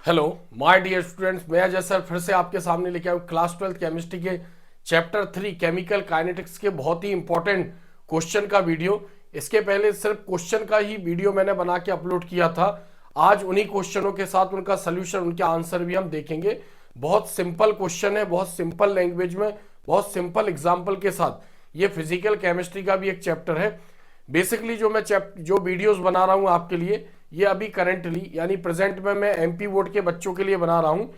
Hello my dear students, मैं Ajay sir फिर से आपके सामने लेके आया हूँ क्लास 12 केमिस्ट्री के चैप्टर 3 केमिकल काइनेटिक्स के बहुत ही इंपॉर्टेंट क्वेश्चन का वीडियो। इसके पहले सिर्फ क्वेश्चन का ही वीडियो मैंने बना के अपलोड किया था। आज उन्हीं क्वेश्चनों के साथ उनका सोल्यूशन, उनके आंसर भी हम देखेंगे। बहुत सिंपल क्वेश्चन है, बहुत सिंपल लैंग्वेज में, बहुत सिंपल एग्जाम्पल के साथ। ये फिजिकल केमिस्ट्री का भी एक चैप्टर है। बेसिकली जो वीडियोस बना रहा हूँ आपके लिए, ये अभी करंटली यानी प्रेजेंट में मैं एमपी बोर्ड के बच्चों के लिए बना रहा हूँ।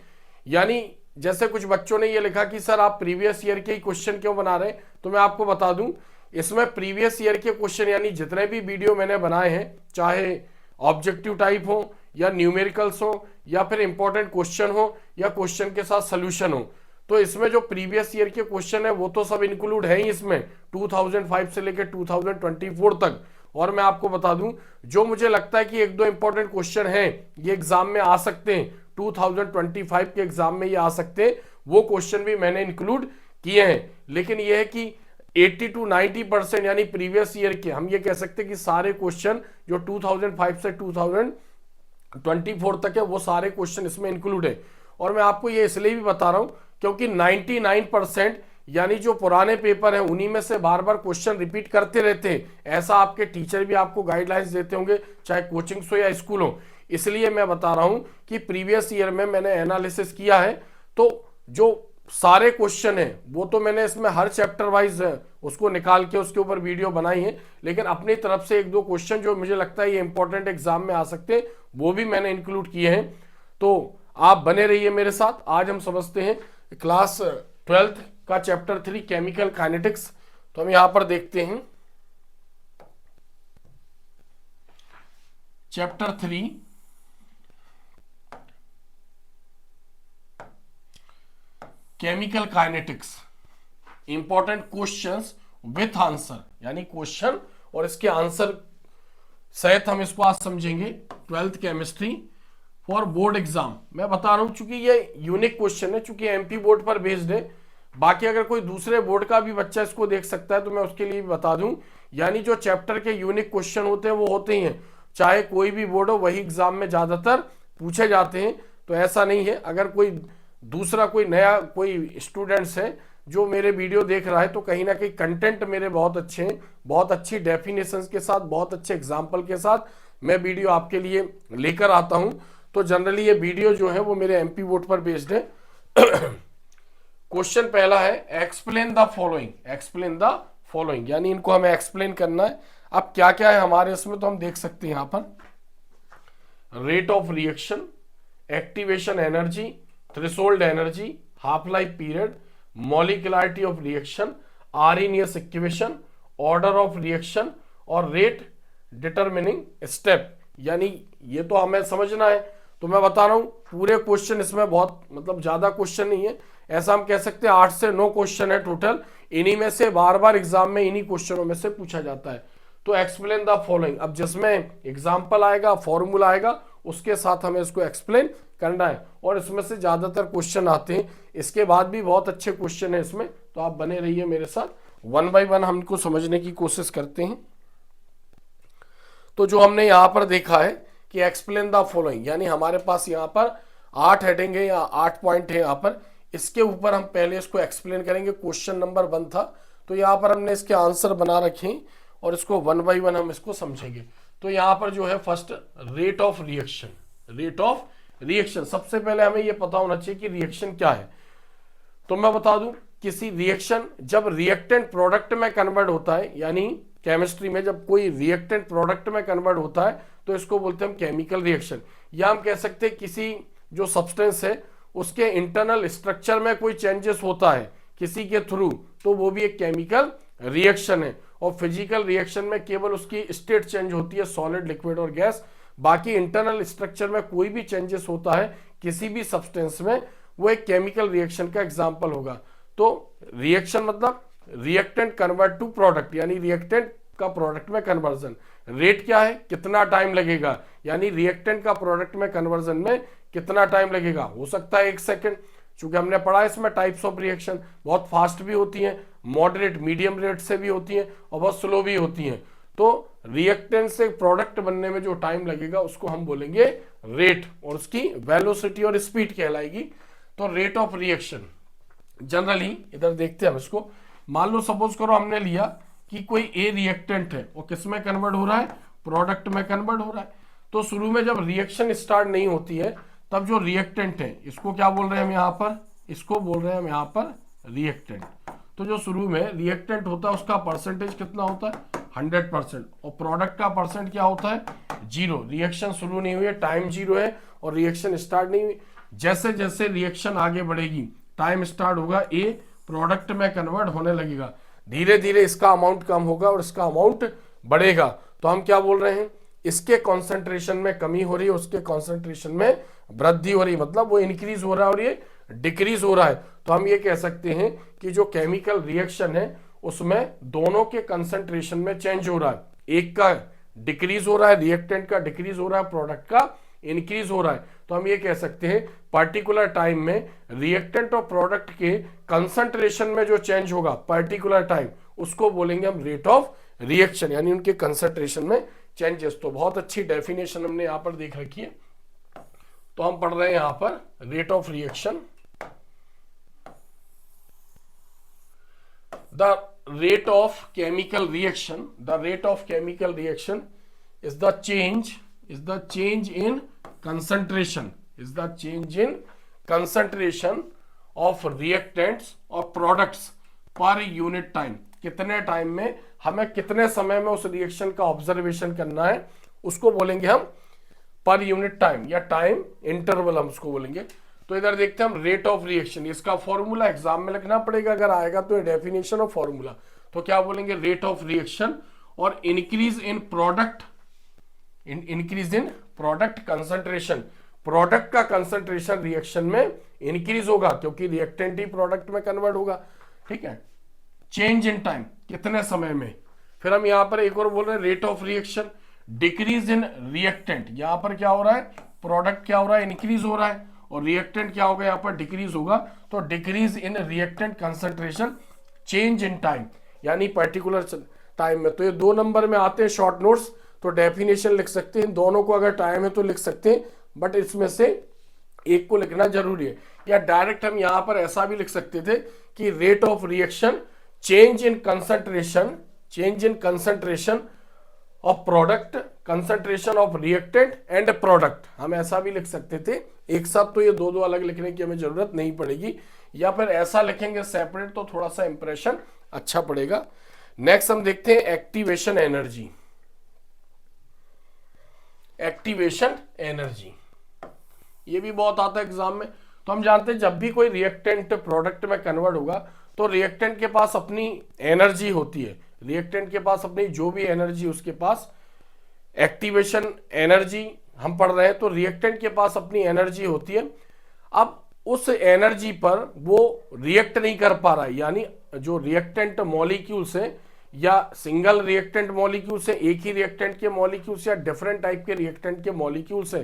यानी जैसे कुछ बच्चों ने ये लिखा कि सर आप प्रीवियस ईयर के ही क्वेश्चन क्यों बना रहे हैं, तो मैं आपको बता दूं, इसमें प्रीवियस ईयर के क्वेश्चन यानी जितने भी वीडियो मैंने बनाए हैं, चाहे ऑब्जेक्टिव टाइप हो या न्यूमेरिकल्स हो या फिर इंपॉर्टेंट क्वेश्चन हो या क्वेश्चन के साथ सोल्यूशन हो, तो इसमें जो प्रीवियस ईयर के क्वेश्चन है वो तो सब इंक्लूड है ही इसमें, 2005 से लेकर 2024 तक। और मैं आपको बता दूं, जो मुझे लगता है कि एक दो इंपॉर्टेंट क्वेश्चन हैं ये एग्जाम में आ सकते हैं, 2025 के एग्जाम में ये आ सकते हैं, वो क्वेश्चन भी मैंने इंक्लूड किए हैं। लेकिन ये है कि 80 to 90% यानी प्रीवियस ईयर के, हम ये कह सकते हैं कि सारे क्वेश्चन जो 2005 से 2024 तक है वो सारे क्वेश्चन इसमें इंक्लूड है। और मैं आपको ये इसलिए भी बता रहा हूं क्योंकि 99% यानी जो पुराने पेपर हैं उन्हीं में से बार बार क्वेश्चन रिपीट करते रहते हैं। ऐसा आपके टीचर भी आपको गाइडलाइंस देते होंगे, चाहे कोचिंग हो या स्कूल हो। इसलिए मैं बता रहा हूं कि प्रीवियस ईयर में मैंने एनालिसिस किया है, तो जो सारे क्वेश्चन है वो तो मैंने इसमें हर चैप्टर वाइज उसको निकाल के उसके ऊपर वीडियो बनाई है, लेकिन अपनी तरफ से एक दो क्वेश्चन जो मुझे लगता है ये इंपॉर्टेंट एग्जाम में आ सकते हैं वो भी मैंने इंक्लूड किए हैं। तो आप बने रहिए मेरे साथ। आज हम समझते हैं क्लास 12 का चैप्टर 3 केमिकल काइनेटिक्स। तो हम यहां पर देखते हैं chapter 3 chemical kinetics, important questions with answer, यानी क्वेश्चन और इसके आंसर सहित हम इसको आज समझेंगे। 12th chemistry for board exam. मैं बता रहा हूं चूंकि ये यूनिक क्वेश्चन है, चूंकि एमपी बोर्ड पर बेस्ड है। बाकी अगर कोई दूसरे बोर्ड का भी बच्चा इसको देख सकता है तो मैं उसके लिए भी बता दूं, यानी जो चैप्टर के यूनिक क्वेश्चन होते हैं वो होते ही हैं, चाहे कोई भी बोर्ड हो, वही एग्जाम में ज्यादातर पूछे जाते हैं। तो ऐसा नहीं है, अगर कोई दूसरा कोई नया कोई स्टूडेंट्स है जो मेरे वीडियो देख रहा है तो कहीं ना कहीं कंटेंट मेरे बहुत अच्छे हैं, बहुत अच्छी डेफिनेशंस के साथ, बहुत अच्छे एग्जाम्पल के साथ मैं वीडियो आपके लिए लेकर आता हूं। तो जनरली ये वीडियो जो है वो मेरे एमपी बोर्ड पर बेस्ड है। क्वेश्चन पहला है explain the following. Explain the following यानी इनको हमें एक्सप्लेन करना है। अब क्या क्या है हमारे इसमें तो हम देख सकते हैं यहां पर, rate of reaction, activation energy, threshold energy, half life period, molecularity of reaction, Arrhenius equation, order of reaction और रेट डिटरमिनिंग स्टेप। यानी ये तो हमें समझना है। तो मैं बता रहा हूं पूरे क्वेश्चन इसमें बहुत मतलब ज्यादा क्वेश्चन नहीं है, ऐसा हम कह सकते हैं 8 से 9 क्वेश्चन है टोटल। इन्हीं में से बार बार एग्जाम में इन्हीं क्वेश्चनों में से पूछा जाता है। तो एक्सप्लेन द फॉलोइंग, अब जिसमें एग्जाम्पल आएगा, फॉर्मूला आएगा, उसके साथ हमें इसको एक्सप्लेन करना है। और इसमें से ज्यादातर क्वेश्चन आते हैं, इसके बाद भी बहुत अच्छे क्वेश्चन है इसमें। तो आप बने रहिए मेरे साथ, वन बाय वन हम इनको समझने की कोशिश करते हैं। तो जो हमने यहां पर देखा है कि एक्सप्लेन द फॉलोइंग, यानी हमारे पास यहां पर 8 हेडिंग है या 8 पॉइंट है यहां पर। इसके ऊपर हम पहले इसको एक्सप्लेन करेंगे। क्वेश्चन नंबर 1 था, तो यहां पर हमने इसके आंसर बना रखे हैं और इसको वन बाय वन हम इसको समझेंगे। तो यहां पर जो है first rate of reaction. Rate of reaction, सबसे पहले हमें यह पता होना चाहिए कि रिएक्शन क्या है। तो मैं बता दूं, किसी रिएक्शन जब रिएक्टेंट प्रोडक्ट में कन्वर्ट होता है, यानी केमिस्ट्री में जब कोई रिएक्टेंट प्रोडक्ट में कन्वर्ट होता है तो इसको बोलते हैं हम केमिकल रिएक्शन। या हम कह सकते हैं किसी जो सब्सटेंस है उसके इंटरनल स्ट्रक्चर में कोई चेंजेस होता है किसी के थ्रू, तो वो भी एक केमिकल रिएक्शन है। और फिजिकल रिएक्शन में केवल उसकी स्टेट चेंज होती है, सॉलिड, लिक्विड और गैस। बाकी इंटरनल स्ट्रक्चर में कोई भी चेंजेस होता है किसी भी सब्सटेंस में, वो एक केमिकल रिएक्शन का एग्जाम्पल होगा। तो रिएक्शन मतलब रिएक्टेंट कन्वर्ट टू प्रोडक्ट, यानी रिएक्टेंट का प्रोडक्ट में कन्वर्जन। रेट क्या है, कितना टाइम लगेगा, यानी रिएक्टेंट का प्रोडक्ट में कन्वर्जन में कितना टाइम लगेगा। हो सकता है 1 सेकेंड, चूंकि हमने पढ़ा है इसमें टाइप्स ऑफ रिएक्शन, बहुत फास्ट भी होती हैं, मॉडरेट मीडियम रेट से भी होती हैं और बहुत स्लो भी होती हैं। तो रिएक्टेंट से प्रोडक्ट बनने में जो टाइम लगेगा उसको हम बोलेंगे रेट, और उसकी वेलोसिटी और स्पीड कहलाएगी। तो रेट ऑफ रिएक्शन जनरली, इधर देखते हैं हम इसको, मान लो सपोज करो हमने लिया कि कोई ए रिएक्टेंट है, वो किस में कन्वर्ट हो रहा है, प्रोडक्ट में कन्वर्ट हो रहा है। तो शुरू में जब रिएक्शन स्टार्ट नहीं होती है तब जो रिएक्टेंट है, इसको क्या बोल रहे हैं हम यहाँ पर, इसको बोल रहे हैं हम यहाँ पर रिएक्टेंट। तो जो शुरू में रिएक्टेंट होता है उसका परसेंटेज कितना होता है, 100%, और प्रोडक्ट का परसेंट क्या होता है, 0। रिएक्शन शुरू नहीं हुई है, टाइम 0 है, और रिएक्शन स्टार्ट नहीं हुई। जैसे जैसे रिएक्शन आगे बढ़ेगी, टाइम स्टार्ट होगा, ए प्रोडक्ट में कन्वर्ट होने लगेगा, धीरे धीरे इसका अमाउंट कम होगा और इसका अमाउंट बढ़ेगा। तो हम क्या बोल रहे हैं, इसके कॉन्सेंट्रेशन में कमी हो रही है, उसके कॉन्सेंट्रेशन में वृद्धि हो रही है, मतलब वो इंक्रीज हो रहा है और ये डिक्रीज हो रहा है। तो हम ये कह सकते हैं कि जो केमिकल रिएक्शन है उसमें दोनों के कंसंट्रेशन में चेंज हो रहा है, एक का डिक्रीज हो रहा है, रिएक्टेंट का डिक्रीज हो रहा है, प्रोडक्ट का इंक्रीज हो रहा है। तो हम ये कह सकते हैं पर्टिकुलर टाइम में रिएक्टेंट और प्रोडक्ट के कंसंट्रेशन में जो चेंज होगा पर्टिकुलर टाइम, उसको बोलेंगे हम रेट ऑफ रिएक्शन, यानी उनके कंसंट्रेशन में चेंजेस। तो बहुत अच्छी डेफिनेशन हमने यहां पर देख रखी है। तो हम पढ़ रहे हैं यहां पर rate of reaction, the rate of chemical reaction, the rate of chemical reaction is the change in concentration, is the change in concentration of reactants or products per unit time। कितने टाइम में, हमें कितने समय में उस reaction का observation करना है, उसको बोलेंगे हम पर यूनिट टाइम, या टाइम इंटरवल हम उसको बोलेंगे। तो इधर देखते हैं हम रेट ऑफ रिएक्शन, इसका फॉर्मूला एग्जाम में लिखना पड़ेगा, अगर आएगा तो डेफिनेशन और फॉर्मूला। तो क्या बोलेंगे, रेट ऑफ रिएक्शन और increase in product, increase in product concentration, product का कंसंट्रेशन रिएक्शन में इंक्रीज होगा क्योंकि रिएक्टेंट ही प्रोडक्ट में कन्वर्ट होगा, ठीक है। चेंज इन टाइम, कितने समय में। फिर हम यहां पर एक और बोल रहे हैं rate of reaction, decrease in reactant, यहां पर क्या हो रहा है, प्रोडक्ट क्या हो रहा है, इंक्रीज हो रहा है, और रिएक्टेंट क्या होगा, यहाँ पर डिक्रीज होगा। तो decrease in reactant concentration, change in time, यानी पर्टिकुलर टाइम में। तो ये 2 नंबर में आते हैं शॉर्ट नोट्स, तो डेफिनेशन लिख सकते हैं, दोनों को अगर टाइम है तो लिख सकते हैं, बट इसमें से एक को लिखना जरूरी है। या डायरेक्ट हम यहाँ पर ऐसा भी लिख सकते थे कि rate of reaction, change in concentration, change in concentration of product, concentration of reactant and product, हम ऐसा भी लिख सकते थे। एक साथ तो ये दो अलग लिखने की हमें जरूरत नहीं पड़ेगी, या फिर ऐसा लिखेंगे सेपरेट तो थोड़ा सा इंप्रेशन अच्छा पड़ेगा। नेक्स्ट हम देखते हैं एक्टिवेशन एनर्जी, एक्टिवेशन एनर्जी, ये भी बहुत आता है एग्जाम में। तो हम जानते हैं जब भी कोई रिएक्टेंट प्रोडक्ट में कन्वर्ट होगा तो रिएक्टेंट के पास अपनी एनर्जी होती है, रिएक्टेंट के पास अपनी जो भी एनर्जी, उसके पास एक्टिवेशन एनर्जी हम पढ़ रहे हैं। तो रिएक्टेंट के पास अपनी एनर्जी होती है, अब उस एनर्जी पर वो रिएक्ट नहीं कर पा रहा है, यानी जो रिएक्टेंट मॉलिक्यूल से, या सिंगल रिएक्टेंट मॉलिक्यूल से, एक ही रिएक्टेंट के मॉलिक्यूल से, या डिफरेंट टाइप के रिएक्टेंट के मॉलिक्यूल से,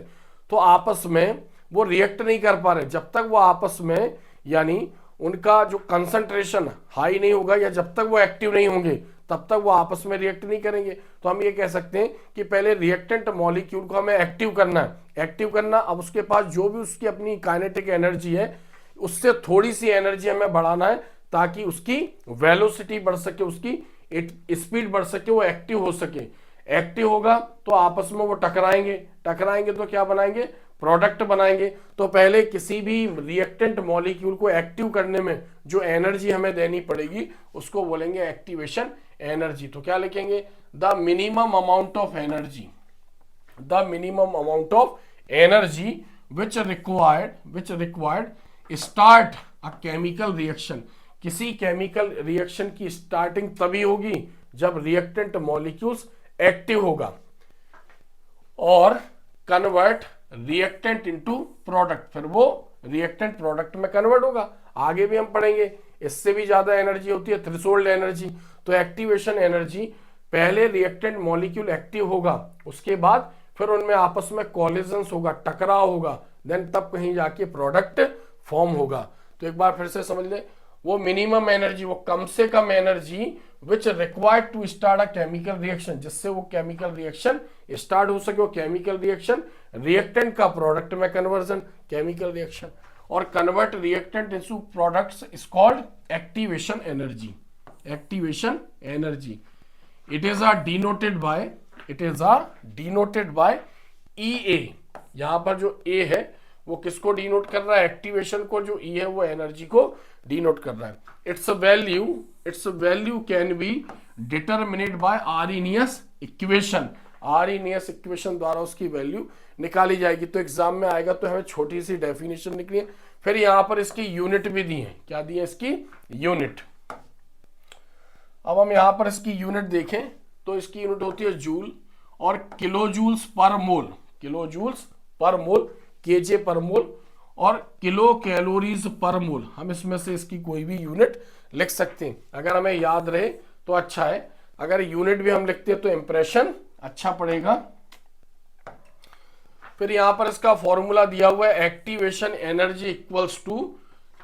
तो आपस में वो रिएक्ट नहीं कर पा रहे। जब तक वो आपस में, यानी उनका जो कंसंट्रेशन हाई नहीं होगा, या जब तक वो एक्टिव नहीं होंगे, तब तक वो आपस में रिएक्ट नहीं करेंगे। तो हम ये कह सकते हैं कि पहले रिएक्टेंट मॉलिक्यूल को हमें एक्टिव करना है, एक्टिव करना, अब उसके पास जो भी उसकी अपनी काइनेटिक एनर्जी है उससे थोड़ी सी एनर्जी हमें बढ़ाना है, ताकि उसकी वेलोसिटी बढ़ सके, उसकी स्पीड बढ़ सके, वो एक्टिव हो सके। एक्टिव होगा तो आपस में वो टकराएंगे, टकराएंगे तो क्या बनाएंगे, प्रोडक्ट बनाएंगे। तो पहले किसी भी रिएक्टेंट मॉलिक्यूल को एक्टिव करने में जो एनर्जी हमें देनी पड़ेगी उसको बोलेंगे एक्टिवेशन एनर्जी। तो क्या लिखेंगे, the minimum amount of energy, the minimum amount of energy which required start a chemical reaction. किसी केमिकल रिएक्शन की स्टार्टिंग तभी होगी जब रिएक्टेंट मॉलिक्यूल्स एक्टिव होगा, और कन्वर्ट रिएक्टेंट इनटू प्रोडक्ट, फिर वो रिएक्टेंट प्रोडक्ट में कन्वर्ट होगा। आगे भी हम पढ़ेंगे, इससे भी ज्यादा एनर्जी होती है, थ्रेशोल्ड एनर्जी। तो एक्टिवेशन एनर्जी, पहले रिएक्टेंट मॉलिक्यूल एक्टिव होगा, उसके बाद फिर उनमें आपस में कोलिजन्स होगा, टकराव होगा, देन तब कहीं जाके प्रोडक्ट फॉर्म होगा। तो एक बार फिर से समझ ले, वो मिनिमम एनर्जी, वो कम से कम energy which required to start a chemical reaction, जिससे वो केमिकल रिएक्शन स्टार्ट हो सके। वो केमिकल रिएक्शन रिएक्टेंट का प्रोडक्ट में कन्वर्जन, केमिकल रिएक्शन, और convert reactant into products is called activation energy. Activation energy it is are denoted by E A. यहां पर जो ए है वो किसको डिनोट कर रहा है? एक्टिवेशन को। जो ई है वो एनर्जी को डिनोट कर रहा है। Its value can be determined by Arrhenius equation. Arrhenius equation द्वारा उसकी वैल्यू निकाली जाएगी। तो एग्जाम में आएगा तो हमें छोटी सी डेफिनेशन लिखनी है। फिर यहां पर इसकी यूनिट भी दी है। क्या दी है? इसकी यूनिट। अब हम यहां पर इसकी यूनिट देखें तो इसकी यूनिट होती है जूल और किलोजूल्स पर मोल, किलोजूल्स पर मोल, केजे पर मोल, और किलो कैलोरीज पर मोल। हम इसमें से इसकी कोई भी यूनिट लिख सकते हैं। अगर हमें याद रहे तो अच्छा है, अगर यूनिट भी हम लिखते हैं तो इंप्रेशन अच्छा पड़ेगा। फिर यहां पर इसका फॉर्मूला दिया हुआ है, activation energy equals to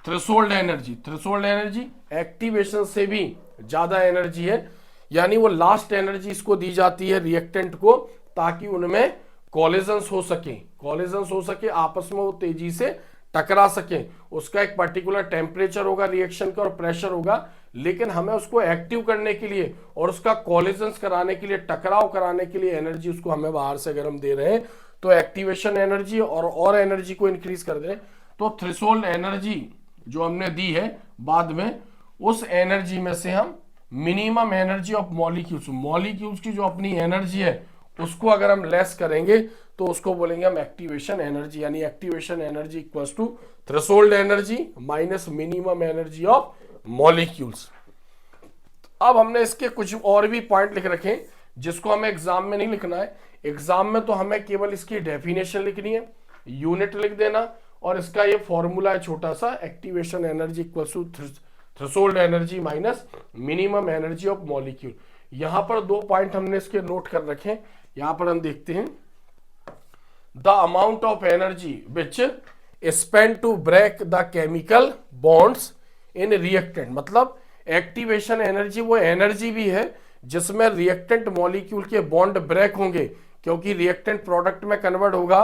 threshold energy. Threshold energy activation से भी ज्यादा एनर्जी है, यानी वो लास्ट एनर्जी इसको दी जाती है रिएक्टेंट को, ताकि उनमें कोलिजन्स हो सके, आपस में वो तेजी से टकरा सके। उसका एक पर्टिकुलर टेम्परेचर होगा रिएक्शन का और प्रेशर होगा, लेकिन हमें उसको एक्टिव करने के लिए और उसका कोलिजन्स कराने के लिए, टकराव कराने के लिए एनर्जी उसको हमें बाहर से अगर हम दे रहे हैं तो एक्टिवेशन एनर्जी और एनर्जी को इंक्रीज कर दे। तो थ्रेशोल्ड एनर्जी जो हमने दी है बाद में, उस एनर्जी में से हम मिनिमम एनर्जी ऑफ मॉलिक्यूल्स की जो अपनी एनर्जी है उसको अगर हम लेस करेंगे तो उसको बोलेंगे हम एक्टिवेशन एनर्जी। यानी activation energy equals to threshold energy minus minimum energy of molecules. अब हमने इसके कुछ और भी पॉइंट लिख रखे हैं जिसको हमें एग्जाम में नहीं लिखना है। एग्जाम में तो हमें केवल इसकी डेफिनेशन लिखनी है, यूनिट लिख देना, और इसका ये फॉर्मूला है छोटा सा, activation energy equals to threshold energy minus minimum energy of molecule. यहां पर दो पॉइंट हमने इसके नोट कर रखे हैं। यहां पर हम देखते हैं, the amount of energy which spend to break the chemical bonds in reactant. मतलब एक्टिवेशन एनर्जी वो एनर्जी भी है जिसमें रिएक्टेंट मॉलिक्यूल के बॉन्ड ब्रेक होंगे, क्योंकि रिएक्टेंट प्रोडक्ट में कन्वर्ट होगा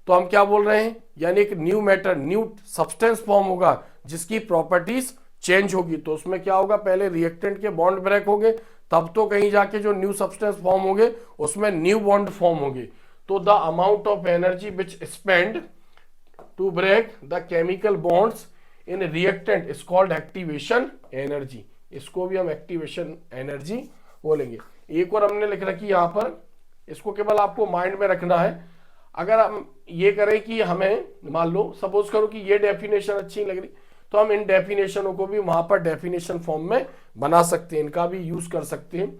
तो हम क्या बोल रहे हैं, यानी एक new matter, new substance form होगा जिसकी प्रॉपर्टीज चेंज होगी। तो उसमें क्या होगा, पहले रिएक्टेंट के बॉन्ड ब्रेक होंगे, तब तो कहीं जाके जो न्यू सब्सटेंस फॉर्म होंगे उसमें न्यू बॉन्ड फॉर्म होंगे। तो the amount of energy which spend to break the chemical bonds in reactant is called activation energy. इसको भी हम एक्टिवेशन एनर्जी बोलेंगे। एक और हमने लिख रखी यहां पर, इसको केवल आपको माइंड में रखना है। अगर हम ये करें कि हमें मान लो, सपोज करो कि ये डेफिनेशन अच्छी लग रही, तो हम इन डेफिनेशनों को भी वहां पर डेफिनेशन फॉर्म में बना सकते हैं, इनका भी यूज कर सकते हैं।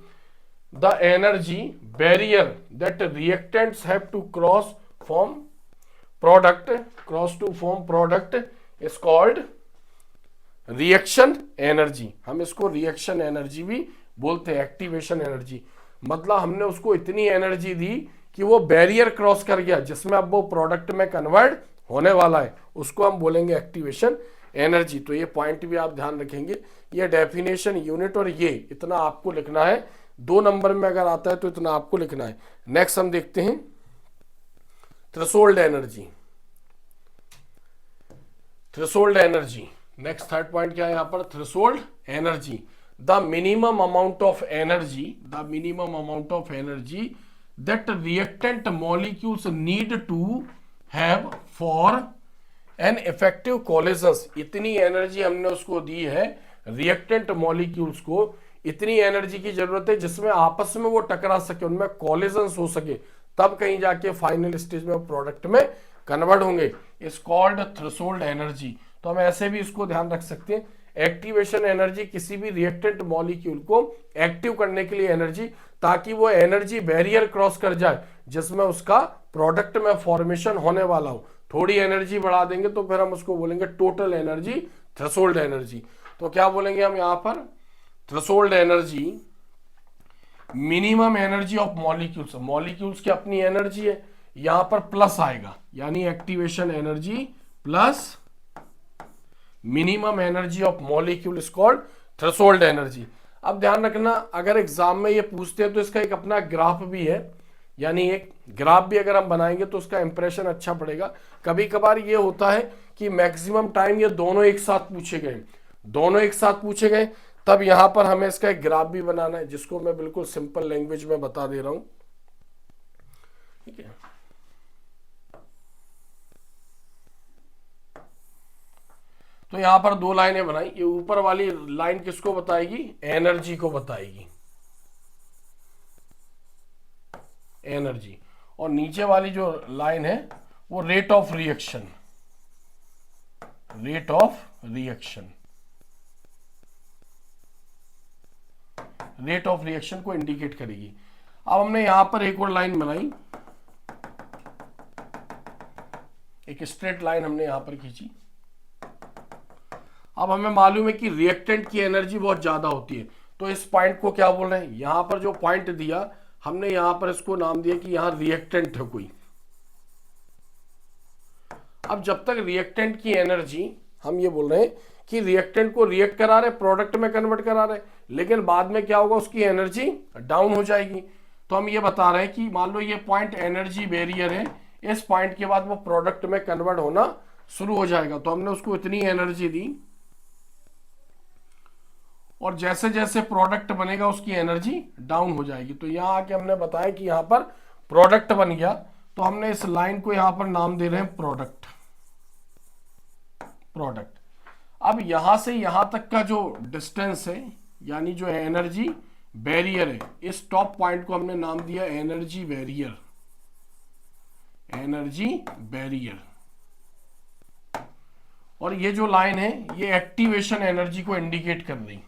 The energy barrier that reactants have to cross to form product is called reaction energy. हम इसको रिएक्शन एनर्जी भी बोलते हैं, एक्टिवेशन एनर्जी। मतलब हमने उसको इतनी एनर्जी दी कि वो बैरियर क्रॉस कर गया जिसमें अब वो प्रोडक्ट में कन्वर्ट होने वाला है, उसको हम बोलेंगे एक्टिवेशन एनर्जी। तो ये पॉइंट भी आप ध्यान रखेंगे, ये डेफिनेशन, यूनिट और ये इतना आपको लिखना है। 2 नंबर में अगर आता है तो इतना आपको लिखना है। नेक्स्ट हम देखते हैं threshold energy. Threshold energy, next third point क्या है यहां पर, threshold energy. The minimum amount of energy that reactant molecules need to have for an effective collisions। इतनी एनर्जी हमने उसको दी है, रिएक्टेंट मॉलिक्यूल्स को इतनी एनर्जी की जरूरत है जिसमें आपस में वो टकरा सके, उनमें कोलिजन्स हो सके, तब कहीं जाके फाइनल स्टेज में प्रोडक्ट में कन्वर्ट होंगे। Is called threshold energy. तो हम ऐसे भी इसको ध्यान रख सकते हैं, एक्टिवेशन एनर्जी किसी भी रिएक्टेंट मॉलिक्यूल को एक्टिव करने के लिए एनर्जी, ताकि वो एनर्जी बैरियर क्रॉस कर जाए जिसमें उसका प्रोडक्ट में फॉर्मेशन होने वाला हो। थोड़ी एनर्जी बढ़ा देंगे तो फिर हम उसको बोलेंगे टोटल एनर्जी, थ्रेशोल्ड एनर्जी। तो क्या बोलेंगे हम यहां पर, threshold energy minimum energy of molecules. Molecules की अपनी एनर्जी है, यहां पर प्लस आएगा, यानी activation energy plus minimum energy of molecule is called threshold energy. अब ध्यान रखना, अगर एग्जाम में ये पूछते हैं तो इसका एक अपना ग्राफ भी है, यानी एक ग्राफ भी अगर हम बनाएंगे तो उसका इंप्रेशन अच्छा पड़ेगा। कभी कभार ये होता है कि मैक्सिमम टाइम ये दोनों एक साथ पूछे गए, दोनों एक साथ पूछे गए, तब यहां पर हमें इसका एक ग्राफ भी बनाना है, जिसको मैं बिल्कुल सिंपल लैंग्वेज में बता दे रहा हूं। ठीक है, तो यहां पर दो लाइनें बनाई। ये ऊपर वाली लाइन किसको बताएगी? एनर्जी को बताएगी, एनर्जी। और नीचे वाली जो लाइन है वो rate of reaction, rate of reaction, rate of reaction को इंडिकेट करेगी। अब हमने यहां पर एक और लाइन बनाई, एक स्ट्रेट लाइन हमने यहां पर खींची। अब हमें मालूम है कि रिएक्टेंट की एनर्जी बहुत ज्यादा होती है, तो इस पॉइंट को क्या बोल रहे हैं? यहां पर जो पॉइंट दिया हमने यहां पर इसको नाम दिया कि यहां रिएक्टेंट है कोई। अब जब तक रिएक्टेंट की एनर्जी, हम ये बोल रहे हैं कि रिएक्टेंट को रिएक्ट करा रहे, प्रोडक्ट में कन्वर्ट करा रहे, लेकिन बाद में क्या होगा? उसकी एनर्जी डाउन हो जाएगी। तो हम ये बता रहे हैं कि मान लो ये पॉइंट एनर्जी बैरियर है, इस पॉइंट के बाद वो प्रोडक्ट में कन्वर्ट होना शुरू हो जाएगा। तो हमने उसको इतनी एनर्जी दी, और जैसे जैसे प्रोडक्ट बनेगा उसकी एनर्जी डाउन हो जाएगी। तो यहां आके हमने बताया कि यहां पर प्रोडक्ट बन गया, तो हमने इस लाइन को यहां पर नाम दे रहे हैं प्रोडक्ट, प्रोडक्ट। अब यहां से यहां तक का जो डिस्टेंस है, यानी जो एनर्जी बैरियर है, इस टॉप पॉइंट को हमने नाम दिया एनर्जी बैरियर, एनर्जी बैरियर। और ये जो लाइन है ये एक्टिवेशन एनर्जी को इंडिकेट कर रही,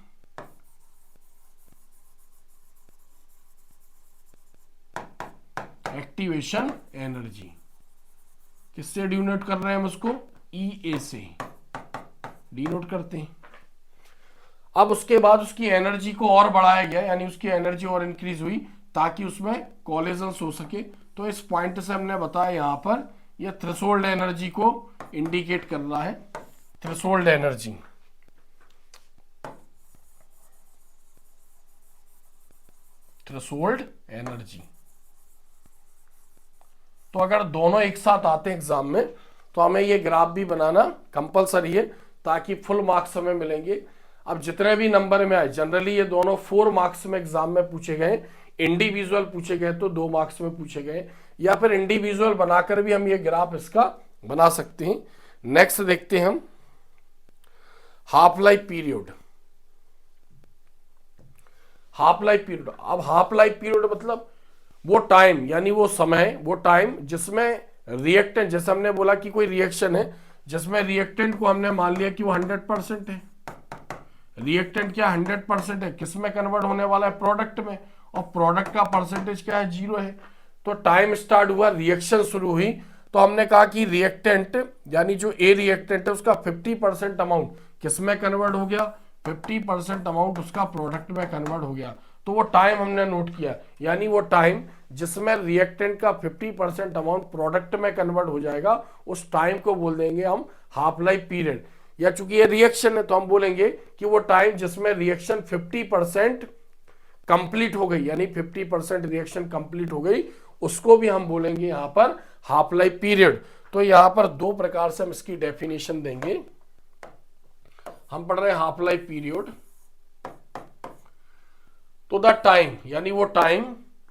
एक्टिवेशन एनर्जी। किससे डिनोट कर रहे हैं हम उसको? ई ए से डिनोट करते हैं। अब उसके बाद उसकी एनर्जी को और बढ़ाया गया, यानी उसकी एनर्जी और इंक्रीज हुई ताकि उसमें कोलिजन हो सके। तो इस पॉइंट से हमने बताया यहां पर यह थ्रेशोल्ड एनर्जी को इंडिकेट कर रहा है, थ्रेशोल्ड एनर्जी। Threshold energy. तो अगर दोनों एक साथ आते हैं एग्जाम में तो हमें ये ग्राफ भी बनाना कंपलसरी है, ताकि फुल मार्क्स हमें मिलेंगे। अब जितने भी नंबर में आए, जनरली ये दोनों 4 मार्क्स में एग्जाम में पूछे गए, इंडिविजुअल पूछे गए तो 2 मार्क्स में पूछे गए, या फिर इंडिविजुअल बनाकर भी हम ये ग्राफ इसका बना सकते हैं। नेक्स्ट देखते हैं हम half life period. Half life period, अब हाफ लाइफ पीरियड मतलब वो टाइम, यानी वो समय, वो टाइम जिसमें रिएक्टेंट, जैसे हमने बोला कि कोई रिएक्शन है जिसमें रिएक्टेंट को हमने मान लिया कि वो 100% है। रिएक्टेंट क्या 100% है? किसमें कन्वर्ट होने वाला है? प्रोडक्ट में। और प्रोडक्ट का परसेंटेज क्या है? 0 है। तो टाइम स्टार्ट हुआ, रिएक्शन शुरू हुई, तो हमने कहा कि रिएक्टेंट यानी जो ए रिएक्टेंट है उसका 50% अमाउंट किसमें कन्वर्ट हो गया? 50% अमाउंट उसका प्रोडक्ट में कन्वर्ट हो गया। तो वो टाइम हमने नोट किया, यानी वो टाइम जिसमें रिएक्टेंट का 50% अमाउंट प्रोडक्ट में कन्वर्ट हो जाएगा, उस टाइम को बोल देंगे हम हाफ लाइफ पीरियड। या चूंकि ये रिएक्शन है तो हम बोलेंगे कि वो टाइम जिसमें रिएक्शन 50% कंप्लीट हो गई, यानी 50% रिएक्शन कंप्लीट हो गई, उसको भी हम बोलेंगे यहां पर हाफ लाइफ पीरियड। तो यहां पर 2 प्रकार से हम इसकी डेफिनेशन देंगे। हम पढ़ रहे हैं हाफ लाइफ पीरियड। तो द टाइम, यानी वो time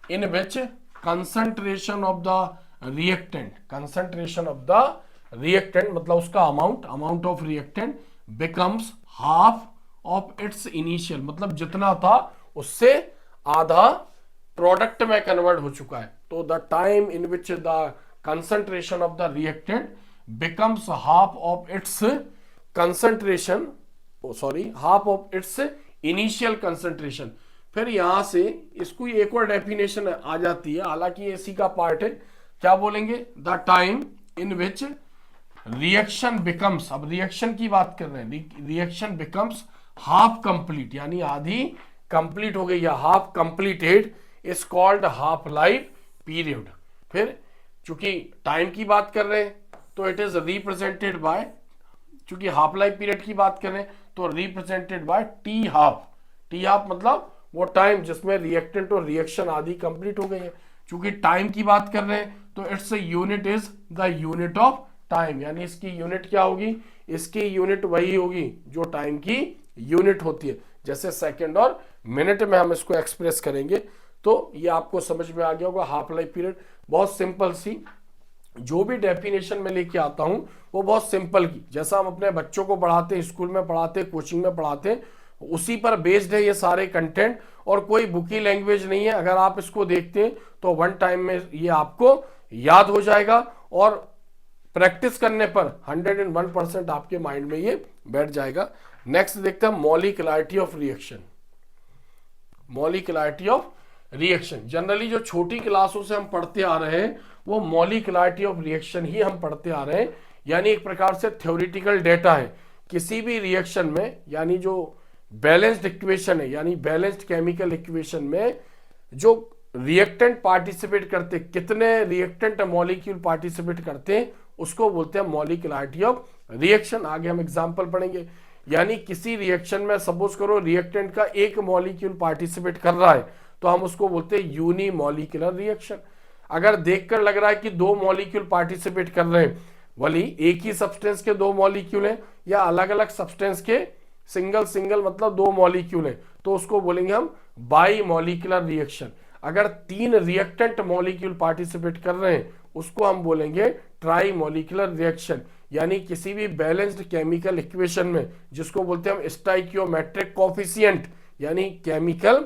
in which concentration of the reactant, concentration of the reactant मतलब उसका amount, amount of reactant becomes half of its initial, मतलब जितना था उससे आधा प्रोडक्ट में कन्वर्ट हो चुका है। तो the time in which the concentration of the reactant becomes half of its concentration, sorry half of its initial concentration. फिर यहां से इसको एक और डेफिनेशन आ जाती है, हालांकि इसी का पार्ट है। क्या बोलेंगे? The time in which reaction becomes, अब रिएक्शन की बात कर रहे हैं, रिएक्शन बिकम्स हाफ कंप्लीट, यानी आधी कंप्लीट हो गई या half completed, is called half life period. फिर चूंकि टाइम की बात कर रहे हैं तो इट इज रिप्रेजेंटेड बाय, चूंकि हाफ लाइफ पीरियड की बात करें तो represented by T half. T half मतलब वो टाइम जिसमें रिएक्टेंट और रिएक्शन आदि कंप्लीट हो गई है। चूंकि टाइम की बात कर रहे हैं तो its unit is the unit of time, यानी इसकी यूनिट क्या होगी, इसकी यूनिट वही होगी जो टाइम की यूनिट होती है। जैसे सेकंड और मिनट में हम इसको एक्सप्रेस करेंगे तो ये आपको समझ में आ गया होगा। हाफ लाइफ पीरियड बहुत सिंपल सी, जो भी डेफिनेशन में लेके आता हूं वो बहुत सिंपल की, जैसा हम अपने बच्चों को पढ़ाते हैं, स्कूल में पढ़ाते हैं, कोचिंग में पढ़ाते हैं, उसी पर बेस्ड है ये सारे कंटेंट, और कोई बुकी लैंग्वेज नहीं है। अगर आप इसको देखते हैं तो वन टाइम में ये आपको याद हो जाएगा और प्रैक्टिस करने पर 101% आपके माइंड में ये बैठ जाएगा। नेक्स्ट देखते हैं molecularity of reaction. Molecularity of reaction generally जो छोटी क्लासों से हम पढ़ते आ रहे हैं वो मॉलिक्युलरिटी ऑफ रिएक्शन ही हम पढ़ते आ रहे हैं, यानी एक प्रकार से थ्योरेटिकल डेटा है। किसी भी रिएक्शन में, यानी जो बैलेंस्ड इक्वेशन है, यानी बैलेंस्ड केमिकल इक्वेशन में जो रिएक्टेंट पार्टिसिपेट करते, कितने रिएक्टेंट मॉलिक्यूल पार्टिसिपेट करते हैं, उसको बोलते हैं मॉलिक्युलरिटी ऑफ रिएक्शन। आगे हम एग्जांपल पढ़ेंगे। यानी किसी रिएक्शन में सपोज करो रिएक्टेंट का एक मॉलिक्यूल पार्टिसिपेट कर रहा है तो हम उसको बोलते हैं यूनिमॉलिक्यूलर रिएक्शन। अगर देखकर लग रहा है कि दो मॉलिक्यूल पार्टिसिपेट कर रहे हैं, वली एक ही सब्सटेंस के दो मॉलिक्यूल हैं या अलग अलग सब्सटेंस के सिंगल सिंगल मतलब दो मॉलिक्यूल हैं, तो उसको बोलेंगे हम बाई मॉलिक्यूलर रिएक्शन। अगर तीन रिएक्टेंट मॉलिक्यूल पार्टिसिपेट कर रहे हैं उसको हम बोलेंगे ट्राई मॉलिक्यूलर रिएक्शन। यानी किसी भी बैलेंस्ड केमिकल इक्वेशन में, जिसको बोलते हैं हम स्टाइकियोमेट्रिक कोफिशिएंट, यानी केमिकल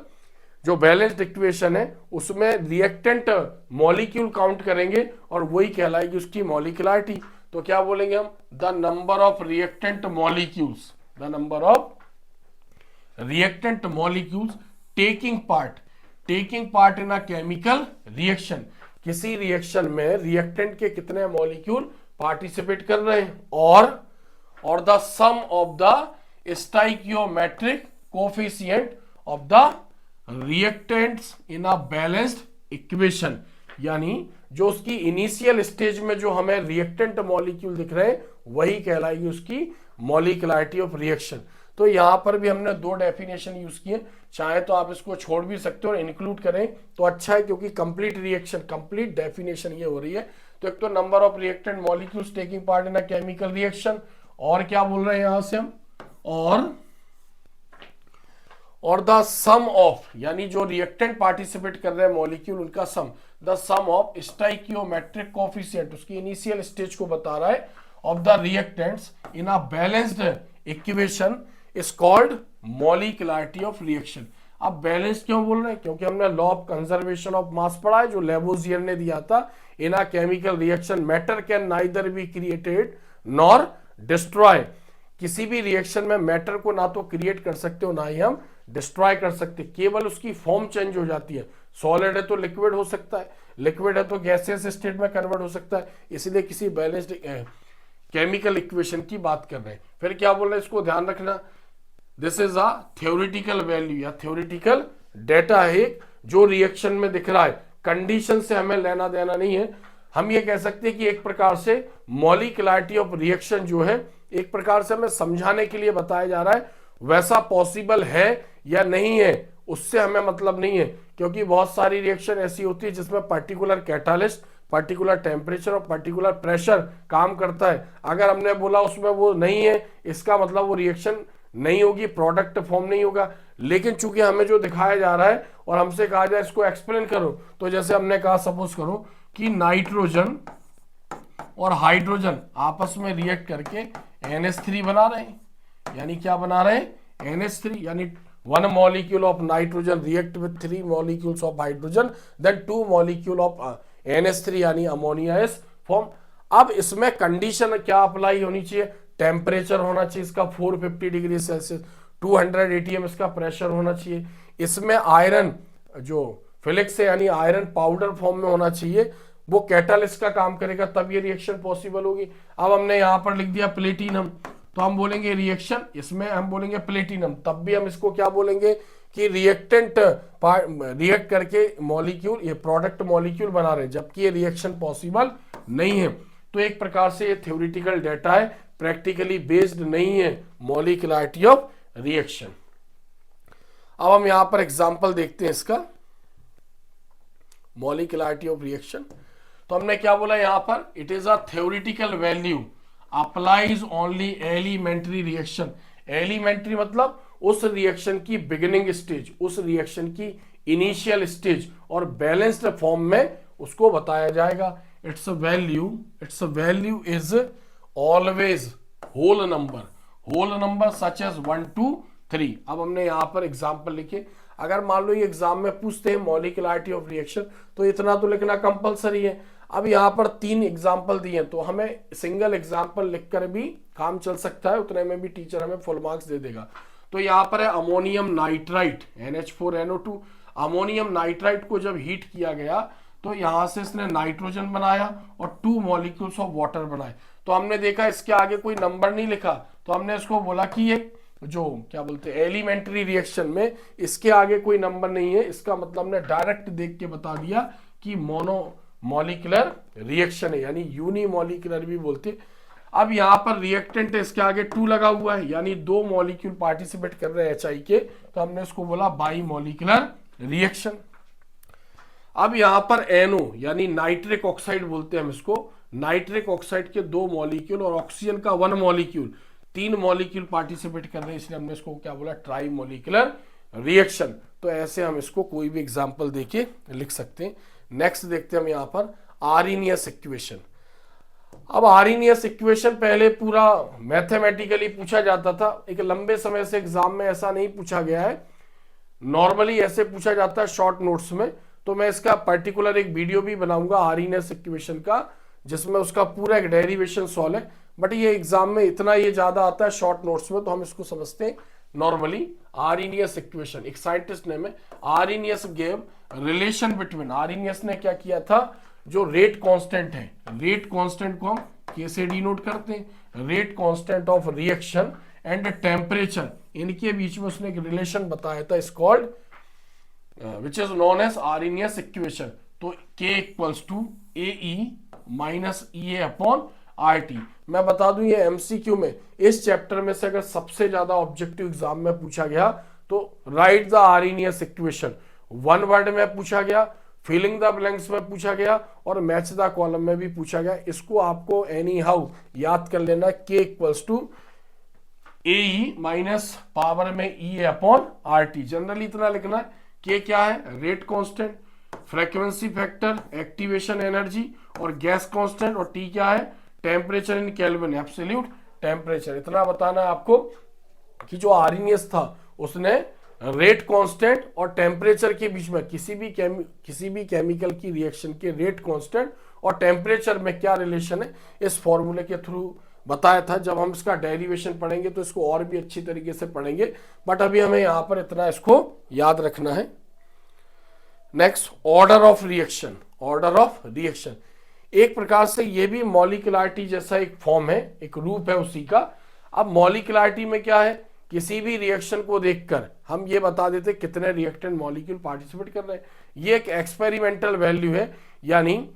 जो बैलेंस्ड इक्वेशन है उसमें रिएक्टेंट मॉलिक्यूल काउंट करेंगे और वही कहलाएगी उसकी मॉलिक्युलरिटी। तो क्या बोलेंगे हम, the number of reactant molecules, the number of reactant molecules taking part in a chemical reaction. किसी रिएक्शन में रिएक्टेंट के कितने मॉलिक्यूल पार्टिसिपेट कर रहे हैं, और the sum of the stoichiometric coefficient of the reactants in a balanced equation. यानी जो उसकी इनिशियल स्टेज में जो हमें रिएक्टेंट मॉलिक्यूल दिख रहे हैं वही कहलाएगी उसकी मॉलिक्युलरिटी ऑफ रिएक्शन। तो यहां पर भी हमने दो डेफिनेशन यूज किए, चाहे तो आप इसको छोड़ भी सकते हो और इंक्लूड करें तो अच्छा है, क्योंकि कंप्लीट रिएक्शन कंप्लीट डेफिनेशन ये हो रही है। तो एक तो number of reactant molecules taking part in a chemical reaction, और क्या बोल रहे हैं यहां से हम, और द सम ऑफ, यानी जो रिएक्टेंट पार्टिसिपेट कर रहे हैं मॉलिक्यूल उनका sum, the sum of stoichiometric coefficient, उसकी इनिशियल स्टेज को बता रहा है, of the reactants in a balanced equation is called molecularity of reaction. अब बैलेंस क्यों बोल रहे हैं, क्योंकि हमने law of conservation of mass पढ़ा है जो लेवोजियर ने दिया था। In a chemical reaction matter can neither be created nor destroy. किसी भी रिएक्शन में मैटर को ना तो क्रिएट कर सकते हो ना ही हम डिस्ट्रॉय कर सकते, केवल उसकी फॉर्म चेंज हो जाती है। सॉलिड है तो लिक्विड हो सकता है, लिक्विड है तो गैसियस स्टेट में कन्वर्ट हो सकता है, इसलिए किसी बैलेंस्ड केमिकल इक्वेशन की बात कर रहे हैं। फिर क्या बोल रहे हैं, इसको ध्यान रखना, this is a theoretical value या थ्योरेटिकल डेटा है जो रिएक्शन में दिख रहा है, कंडीशन से हमें लेना देना नहीं है। हम ये कह सकते हैं कि एक प्रकार से मॉलिक्युलरिटी ऑफ रिएक्शन जो है एक प्रकार से हमें समझाने के लिए बताया जा रहा है, वैसा पॉसिबल है या नहीं है उससे हमें मतलब नहीं है, क्योंकि बहुत सारी रिएक्शन ऐसी होती है जिसमें पर्टिकुलर कैटालिस्ट, पर्टिकुलर टेम्परेचर और पर्टिकुलर प्रेशर काम करता है। अगर हमने बोला उसमें वो नहीं है, इसका मतलब वो रिएक्शन नहीं होगी, प्रोडक्ट फॉर्म नहीं होगा। लेकिन चूंकि हमें जो दिखाया जा रहा है और हमसे कहा जाए इसको एक्सप्लेन करो, तो जैसे हमने कहा सपोज करो कि नाइट्रोजन और हाइड्रोजन आपस में रिएक्ट करके NH3 बना रहे हैं, यानी क्या बना रहे हैं, NH3, यानी 1 molecule of nitrogen react with 3 molecules of hydrogen, then 2 molecule of NH3 यानी अमोनिया इज फॉर्म। अब इसमें कंडीशन क्या अप्लाई होनी चाहिए, टेम्परेचर होना चाहिए इसका 450 डिग्री सेल्सियस, 200 ATM इसका प्रेशर होना चाहिए। इसमें आयरन जो फिलिक्स है यानी आयरन पाउडर फॉर्म में होना चाहिए, वो कैटालिस्ट का काम करेगा तब ये रिएक्शन पॉसिबल होगी। अब हमने यहां पर लिख दिया प्लेटिनम, तो हम बोलेंगे रिएक्शन, इसमें हम बोलेंगे प्लेटिनम, तब भी हम इसको क्या बोलेंगे कि रिएक्टेंट रिएक्ट करके मॉलिक्यूल, ये प्रोडक्ट मॉलिक्यूल बना रहे हैं, जबकि ये रिएक्शन पॉसिबल नहीं है। तो एक प्रकार से ये थ्योरेटिकल डेटा है, प्रैक्टिकली बेस्ड नहीं है मॉलिक्युलरिटी ऑफ रिएक्शन। अब हम यहां पर एग्जांपल देखते हैं इसका, मॉलिक्युलरिटी ऑफ रिएक्शन। तो हमने क्या बोला यहां पर, it is a theoretical value applies only elementary reaction. Elementary मतलब उस रिएक्शन की बिगिनिंग स्टेज, उस रिएक्शन की इनिशियल स्टेज, और बैलेंस्ड फॉर्म में उसको बताया जाएगा। Its value is always whole number such as 1 2 3। अब हमने यहां पर एग्जांपल लिखे। अगर मान लो ये एग्जाम में पूछते हैं मॉलिक्युलरिटी ऑफ रिएक्शन, तो इतना तो लिखना कंपलसरी है। अब यहां पर 3 एग्जांपल दिए हैं, तो हमें सिंगल एग्जांपल लिखकर भी काम चल सकता है, उतने में भी टीचर हमें फुल मार्क्स दे देगा। तो यहां पर है ammonium nitrite NH4NO2। Ammonium nitrite को जब हीट किया गया तो यहां से इसने नाइट्रोजन बनाया और 2 मॉलिक्यूल्स ऑफ वाटर बनाए। तो हमने देखा इसके आगे कोई नंबर नहीं लिखा, तो हमने इसको बोला कि ये जो क्या बोलते हैं एलिमेंट्री रिएक्शन में इसके आगे कोई नंबर नहीं है, इसका मतलब हमने डायरेक्ट देख के बता दिया कि मोनो मॉलिक्यूलर रिएक्शन है, यानी यूनिमॉलिक्यूलर भी बोलते। अब यहां पर रिएक्टेंट है, इसके आगे 2 लगा हुआ है, यानी 2 मॉलिक्यूल पार्टिसिपेट कर रहे हैं HI के, तो हमने इसको बोला बाई मॉलिक्यूलर रिएक्शन। अब यहां पर NO यानी नाइट्रिक ऑक्साइड बोलते हैं हम इसको, नाइट्रिक ऑक्साइड के 2 मॉलिक्यूल और ऑक्सीजन का 1 मॉलिक्यूल, 3 मॉलिक्यूल पार्टिसिपेट कर रहे हैं, इसलिए हमने इसको क्या बोला ट्राई मॉलिक्यूलर रिएक्शन। तो ऐसे हम इसको कोई भी एग्जांपल देके लिख सकते हैं। नेक्स्ट देखते हैं हम यहां पर आर्हेनियस इक्वेशन। अब आर्हेनियस इक्वेशन पहले पूरा मैथमेटिकली पूछा जाता था, एक लंबे समय से एग्जाम में ऐसा नहीं पूछा गया है, नॉर्मली ऐसे पूछा जाता है शॉर्ट नोट्स में। तो मैं इसका पर्टिकुलर एक वीडियो भी बनाऊंगा आर्हेनियस इक्वेशन का, जिसमें उसका पूरा एक डेरिवेशन सॉल्व है, बट ये एग्जाम में इतना ये ज्यादा आता है शॉर्ट नोट्स में, तो हम इसको समझते हैं नॉर्मली आर्हेनियस इक्वेशन। एक साइंटिस्ट ने Arrhenius gave relation between, Arrhenius ने क्या किया था, जो रेट कांस्टेंट है, रेट कांस्टेंट को हम K से डिनोट करते हैं, rate constant of reaction and temperature, इनके बीच में उसने एक रिलेशन बताया था, is called which is known as Arrhenius equation. तो K equals to AE minus EA upon RT। मैं बता दूं ये MCQ में इस चैप्टर में से अगर सबसे ज्यादा ऑब्जेक्टिव एग्जाम में पूछा गया तो right the Arrhenius equation 1 word में पूछा गया, फिलिंग द ब्लैंक्स में पूछा गया और मैच द कॉलम में भी पूछा गया। इसको आपको एनी हाउ याद कर लेना, K equals to AE minus power में EA अपॉन RT। जनरली इतना लिखना है, K क्या है, rate constant, frequency factor, activation energy और गैस कांस्टेंट, और T क्या है, temperature in kelvin, absolute temperature. इतना बताना है आपको कि जो आर्हेनियस था उसने रेट कांस्टेंट और टेम्परेचर के बीच में किसी भी केमिकल की रिएक्शन के रेट कांस्टेंट और टेम्परेचर में क्या रिलेशन है, इस फॉर्मूले के थ्रू बताया था। जब हम इसका डेरिवेशन पढ़ेंगे तो इसको और भी अच्छी तरीके से पढ़ेंगे, बट अभी हमें यहां पर इतना इसको याद रखना है। Next, order of reaction. Order of reaction एक प्रकार से ये भी मॉलिक्युलरिटी जैसा एक फॉर्म है, एक रूप है उसी का। अब मॉलिक्युलरिटी में क्या है, किसी भी रिएक्शन को देखकर हम ये बता देते कितने रिएक्टेंट मॉलिक्यूल पार्टिसिपेट कर रहे हैं। ये एक एक्सपेरिमेंटल वैल्यू है, यानी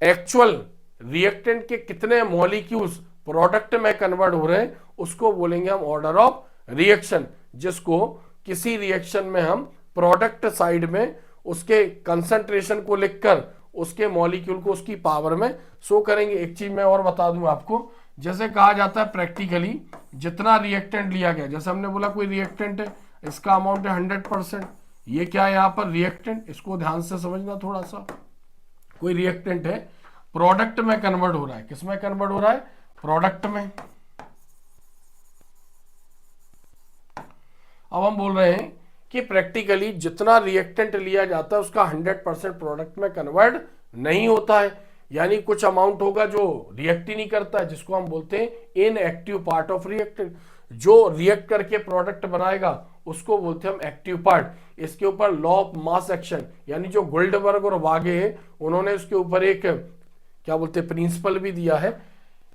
एक्चुअल रिएक्टेंट के कितने मॉलिक्यूल्स प्रोडक्ट में कन्वर्ट हो रहे हैं, उसको बोलेंगे हम ऑर्डर ऑफ रिएक्शन, जिसको किसी रिएक्शन में हम प्रोडक्ट साइड में उसके कंसंट्रेशन को लिखकर उसके मॉलिक्यूल को उसकी पावर में शो करेंगे। एक चीज मैं और बता दूं आपको, जैसे कहा जाता है प्रैक्टिकली जितना रिएक्टेंट लिया गया, जैसे हमने बोला कोई रिएक्टेंट है, इसका अमाउंट है 100%, ये क्या है यहाँ पर रिएक्टेंट, इसको ध्यान से समझना थोड़ा सा। कोई रिएक्टेंट है, प्रोडक्ट में कन्वर्ट हो रहा है, किस में कन्वर्ट हो रहा है, प्रोडक्ट में। अब हम बोल रहे हैं कि प्रैक्टिकली जितना रिएक्टेंट लिया जाता है उसका 100% प्रोडक्ट में कन्वर्ट नहीं होता है, यानी कुछ अमाउंट होगा जो रिएक्ट ही नहीं करता है, जिसको हम बोलते हैं इनएक्टिव पार्ट ऑफ रिएक्टेंट। जो रिएक्ट करके प्रोडक्ट बनाएगा उसको बोलते हैं हम एक्टिव पार्ट। इसके ऊपर लॉ ऑफ मास एक्शन, यानी जो गोल्डबर्ग और वागे है उन्होंने उसके ऊपर एक क्या बोलते हैं प्रिंसिपल भी दिया है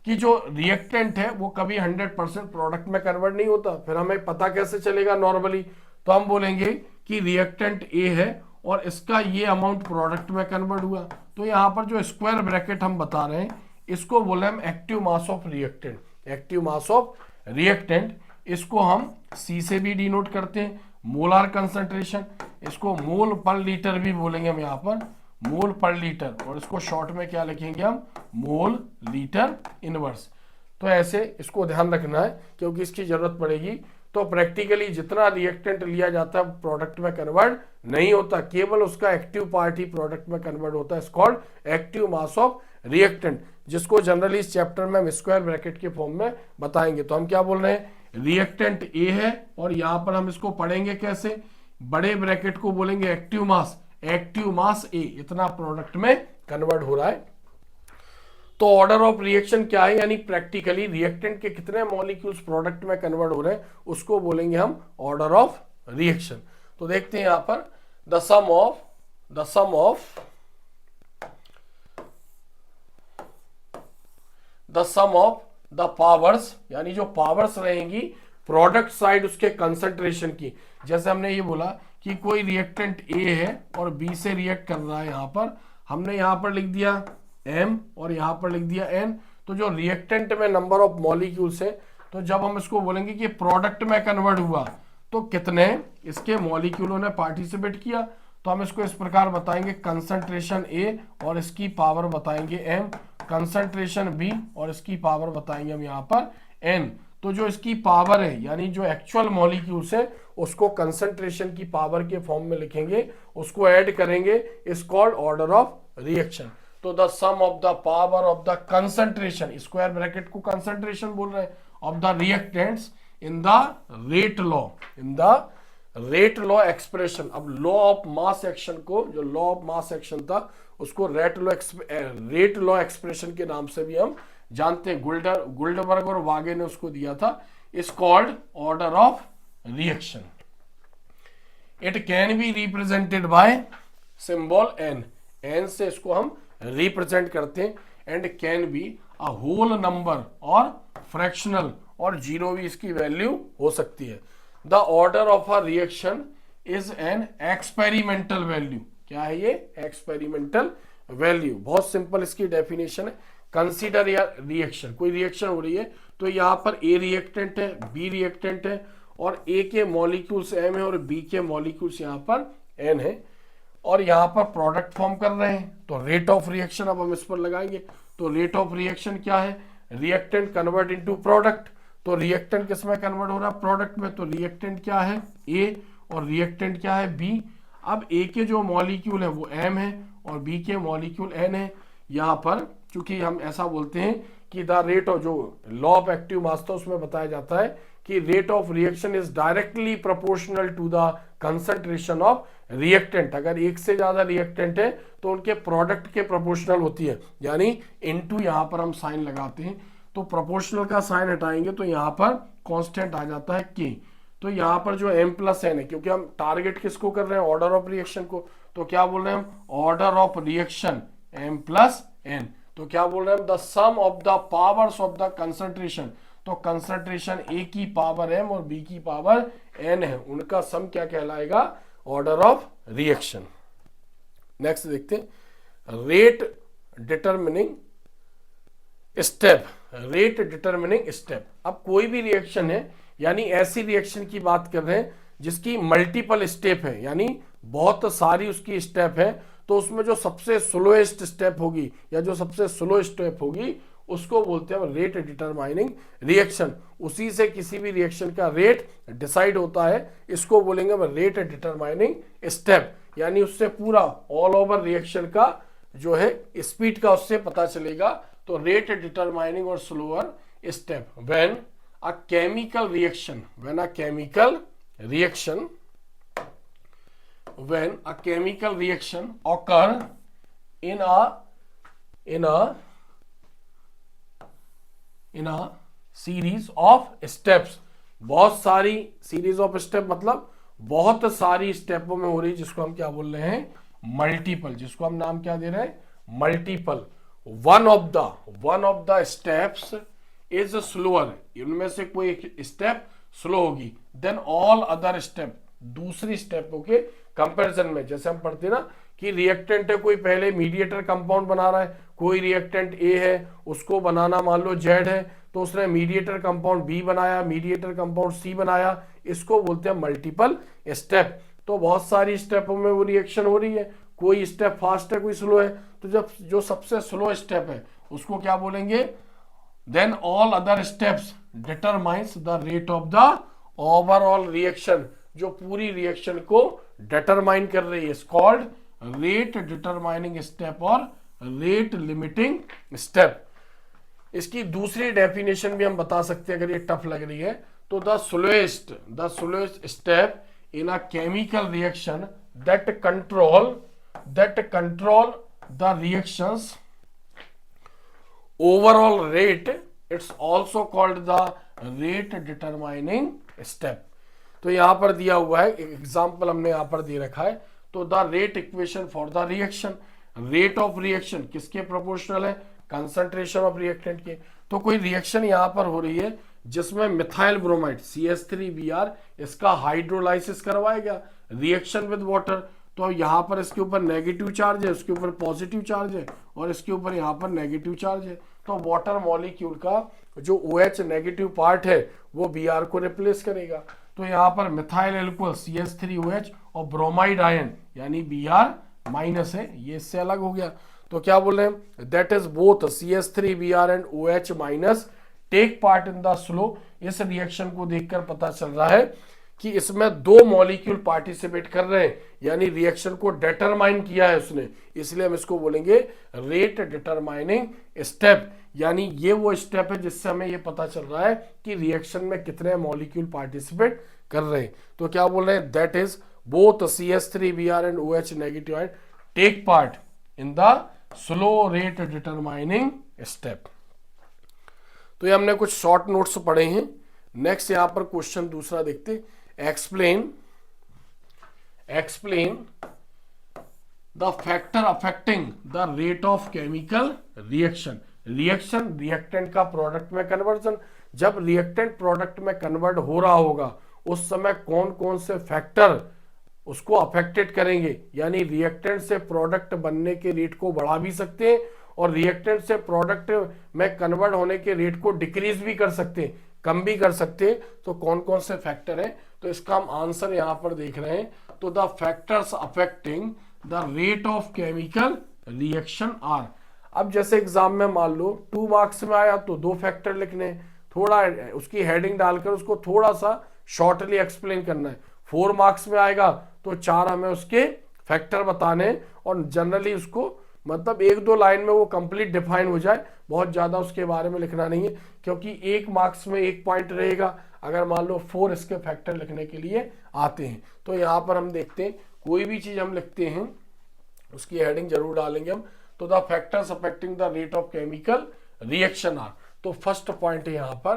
कि जो रिएक्टेंट है वो कभी 100% प्रोडक्ट में कन्वर्ट नहीं होता। फिर हमें पता कैसे चलेगा नॉर्मली, तो हम बोलेंगे कि रिएक्टेंट ए है और इसका ये अमाउंट प्रोडक्ट में कन्वर्ट हुआ, तो यहाँ पर जो स्क्वायर ब्रैकेट हम बता रहे हैं इसको बोले हम active mass of reactant, active mass of reactant, इसको हम C से भी डिनोट करते हैं, मोलार कंसंट्रेशन, इसको मोल पर लीटर भी बोलेंगे हम यहाँ पर, मोल पर लीटर, और इसको शॉर्ट में क्या लिखेंगे हम, मोल लीटर इनवर्स। तो ऐसे इसको ध्यान रखना है क्योंकि इसकी जरूरत पड़ेगी। तो प्रैक्टिकली जितना रिएक्टेंट लिया जाता है प्रोडक्ट में कन्वर्ट नहीं होता, केवल उसका एक्टिव पार्ट ही प्रोडक्ट में कन्वर्ट होता है, called active mass of reactant, जिसको जनरली इस चैप्टर में हम स्क्वायर ब्रैकेट के फॉर्म में बताएंगे। तो हम क्या बोल रहे हैं, रिएक्टेंट ए है और यहां पर हम इसको पढ़ेंगे कैसे, बड़े ब्रैकेट को बोलेंगे एक्टिव मास ए, इतना प्रोडक्ट में कन्वर्ट हो रहा है। तो ऑर्डर ऑफ रिएक्शन क्या है, यानी प्रैक्टिकली रिएक्टेंट के कितने मॉलिक्यूल्स प्रोडक्ट में कन्वर्ट हो रहे हैं उसको बोलेंगे हम ऑर्डर ऑफ रिएक्शन। तो देखते हैं यहां पर the sum of the powers, यानी जो पावर्स रहेंगी प्रोडक्ट साइड उसके कंसंट्रेशन की। जैसे हमने ये बोला कि कोई रिएक्टेंट ए है और बी से रिएक्ट कर रहा है, यहां पर हमने यहां पर लिख दिया m और यहां पर लिख दिया n। तो जो रिएक्टेंट में नंबर ऑफ मॉलिक्यूल्स है, तो जब हम इसको बोलेंगे कि प्रोडक्ट में कन्वर्ट हुआ तो कितने इसके मॉलिक्यूलों ने पार्टिसिपेट किया, तो हम इसको इस प्रकार बताएंगे, कंसंट्रेशन A और इसकी पावर बताएंगे m, कंसंट्रेशन B और इसकी पावर बताएंगे हम यहाँ पर n। तो जो इसकी पावर है यानी जो एक्चुअल मॉलिक्यूल्स है उसको कंसंट्रेशन की पावर के फॉर्म में लिखेंगे, उसको ऐड करेंगे, is called order of reaction. तो the sum of the power of the concentration, square bracket को कंसंट्रेशन बोल रहे हैं, of the reactants in the rate law expression. अब लॉ ऑफ मास एक्शन को, जो लॉ ऑफ मास एक्शन था उसको रेट लॉ एक्सप्रेशन के नाम से भी हम जानते हैं, गुल्डबर्ग और वागे ने उसको दिया था, is called order of reaction. It can be represented by symbol n से इसको हम रिप्रेजेंट करते हैं, and can be a whole number और फ्रैक्शनल, और जीरो भी इसकी वैल्यू हो सकती है। The order of a reaction is an experimental value. क्या है ये, एक्सपेरिमेंटल वैल्यू। बहुत सिंपल इसकी डेफिनेशन है। कंसीडर या रिएक्शन, कोई रिएक्शन हो रही है तो यहाँ पर ए रिएक्टेंट है, बी रिएक्टेंट है, और ए के मॉलिक्यूल्स m है और बी के मॉलिक्यूल्स यहाँ पर n है, और यहाँ पर प्रोडक्ट फॉर्म कर रहे हैं। तो रेट ऑफ रिएक्शन अब हम इस पर लगाएंगे। तो रेट ऑफ रिएक्शन क्या है, रिएक्टेंट कन्वर्ट इनटू प्रोडक्ट। तो रिएक्टेंट किस में कन्वर्ट हो रहा है, प्रोडक्ट में। तो रिएक्टेंट क्या है, ए, और रिएक्टेंट क्या है, बी। अब ए के जो मॉलिक्यूल है वो m है और बी के मॉलिक्यूल n है। यहाँ पर चूंकि हम ऐसा बोलते हैं कि द रेट ऑफ, जो लॉ ऑफ एक्टिव मास था उसमें बताया जाता है कि rate of reaction is directly proportional to the concentration of reactant. अगर एक से ज्यादा रिएक्टेंट है तो उनके प्रोडक्ट के प्रोपोर्शनल होती है, यानी इनटू यहाँ पर हम साइन लगाते हैं। तो प्रोपोर्शनल का साइन हटाएंगे तो यहाँ पर कांस्टेंट आ जाता है k। तो यहाँ पर जो m प्लस n है, क्योंकि हम टारगेट किसको कर रहे हैं, ऑर्डर ऑफ रिएक्शन को, तो क्या बोल रहे हैं हम, order of reaction m plus n। तो क्या बोल रहे हैं हम, the sum of the powers of the concentration. तो कंसंट्रेशन A की पावर m और B की पावर n है, उनका सम क्या कहलाएगा, ऑर्डर ऑफ रिएक्शन। नेक्स्ट देखते हैं, rate determining step. Rate determining step. अब कोई भी रिएक्शन है, यानी ऐसी रिएक्शन की बात कर रहे हैं जिसकी मल्टीपल स्टेप है, यानी बहुत सारी उसकी स्टेप है, तो उसमें जो सबसे स्लोएस्ट स्टेप होगी या जो सबसे स्लो स्टेप होगी उसको बोलते हैं रेट डिटरमाइनिंग रिएक्शन। उसी से किसी भी रिएक्शन का रेट डिसाइड होता है, इसको बोलेंगे हम रेट डिटरमाइनिंग स्टेप। यानी उससे पूरा ऑल ओवर रिएक्शन का जो है स्पीड का उससे पता चलेगा। तो रेट डिटरमाइनिंग और slower step. When a chemical reaction, when a chemical reaction occur in a series of steps। बहुत सारी सीरीज ऑफ स्टेप मतलब बहुत सारी स्टेपों में हो रही है, जिसको हम क्या बोल रहे हैं, मल्टीपल, जिसको हम नाम क्या दे रहे हैं, multiple. One of the steps is slower, इनमें से कोई एक स्टेप स्लो होगी देन ऑल अदर स्टेप, दूसरी स्टेपों के कंपैरिजन में। जैसे हम पढ़ते ना कि रिएक्टेंट है, कोई पहले मीडिएटर कंपाउंड बना रहा है, कोई रिएक्टेंट ए है उसको बनाना मान लो जेड है, तो तो उसने मीडिएटर कंपाउंड बी बनाया, मीडिएटर कंपाउंड सी बनाया, इसको बोलते हैं मल्टीपल स्टेप। तो बहुत सारी स्टेपों में वो रिएक्शन हो रही है, कोई स्टेप फास्ट है कोई स्लो है, तो जब जो सबसे स्लो स्टेप है उसको क्या बोलेंगे, then all other steps determines the rate of the overall reaction, जो पूरी रिएक्शन को डिटरमाइन कर रही है, कॉल्ड रेट डिटरमाइनिंग स्टेप और रेट लिमिटिंग स्टेप। इसकी दूसरी डेफिनेशन भी हम बता सकते हैं अगर ये टफ लग रही है तो, the slowest step in a chemical reaction that control the reactions overall rate, it's also called the rate determining step. तो यहां पर दिया हुआ है एग्जाम्पल हमने यहां पर दे रखा है, तो the rate equation for the reaction, rate of reaction किसके प्रोपोर्शनल है, कंसंट्रेशन ऑफ रिएक्टेंट के। तो कोई रिएक्शन यहां पर हो रही है जिसमें मिथाइल ब्रोमाइड CH3Br इसका हाइड्रोलाइसिस करवाएगा रिएक्शन विद वाटर, तो यहां पर इसके ऊपर नेगेटिव चार्ज है, इसके ऊपर पॉजिटिव चार्ज है और इसके ऊपर यहां पर नेगेटिव चार्ज है। तो वाटर मॉलिक्यूल का जो OH नेगेटिव पार्ट है वो Br को रिप्लेस करेगा। तो यहाँ पर मिथाइल एल्कोहल CH3OH और ब्रोमाइड आयन यानी Br माइनस है, ये इससे अलग हो गया। तो क्या बोल रहे हैं, that is both CH3Br and OH minus take part in the slow. इस रिएक्शन को देखकर पता चल रहा है कि इसमें दो मॉलिक्यूल पार्टिसिपेट कर रहे हैं, यानी रिएक्शन को डिटरमाइन किया है उसने, इसलिए हम इसको बोलेंगे रेट डिटरमाइनिंग स्टेप। यानी ये वो स्टेप है जिससे हमें ये पता चल रहा है कि रिएक्शन में कितने मॉलिक्यूल पार्टिसिपेट कर रहे हैं। तो क्या बोल रहे हैं, that is both CH3Br and OH negative ion take part in the slow rate determining step. तो ये हमने कुछ शॉर्ट नोट्स पढ़े हैं। नेक्स्ट यहां पर क्वेश्चन दूसरा देखते, explain the factor affecting the rate of chemical reaction. Reactant का प्रोडक्ट में कन्वर्जन, जब रिएक्टेंट प्रोडक्ट में कन्वर्ट हो रहा होगा उस समय कौन कौन से फैक्टर उसको अफेक्टेड करेंगे, यानी रिएक्टेंट से प्रोडक्ट बनने के रेट को बढ़ा भी सकते हैं और रिएक्टेंट से प्रोडक्ट में कन्वर्ट होने के रेट को डिक्रीज भी कर सकते हैं, कम भी कर सकते हैं। तो कौन कौन से फैक्टर हैं, तो इसका हम आंसर यहां पर देख रहे हैं। तो the factors affecting the rate of chemical reaction are. अब जैसे एग्जाम में मान लो 2 मार्क्स में आया तो 2 फैक्टर लिखने, थोड़ा उसकी हेडिंग डालकर उसको थोड़ा सा शॉर्टली एक्सप्लेन करना है। 4 मार्क्स में आएगा तो 4 हमें उसके फैक्टर बताने और जनरली उसको मतलब 1-2 लाइन में वो कंप्लीट डिफाइन हो जाए, बहुत ज्यादा उसके बारे में लिखना नहीं है, क्योंकि 1 मार्क्स में 1 पॉइंट रहेगा अगर मान लो 4 इसके फैक्टर लिखने के लिए आते हैं। तो यहाँ पर हम देखते हैं कोई भी चीज हम लिखते हैं उसकी हेडिंग जरूर डालेंगे हम। तो the factors affecting the rate of chemical reaction are. तो फर्स्ट पॉइंट है यहाँ पर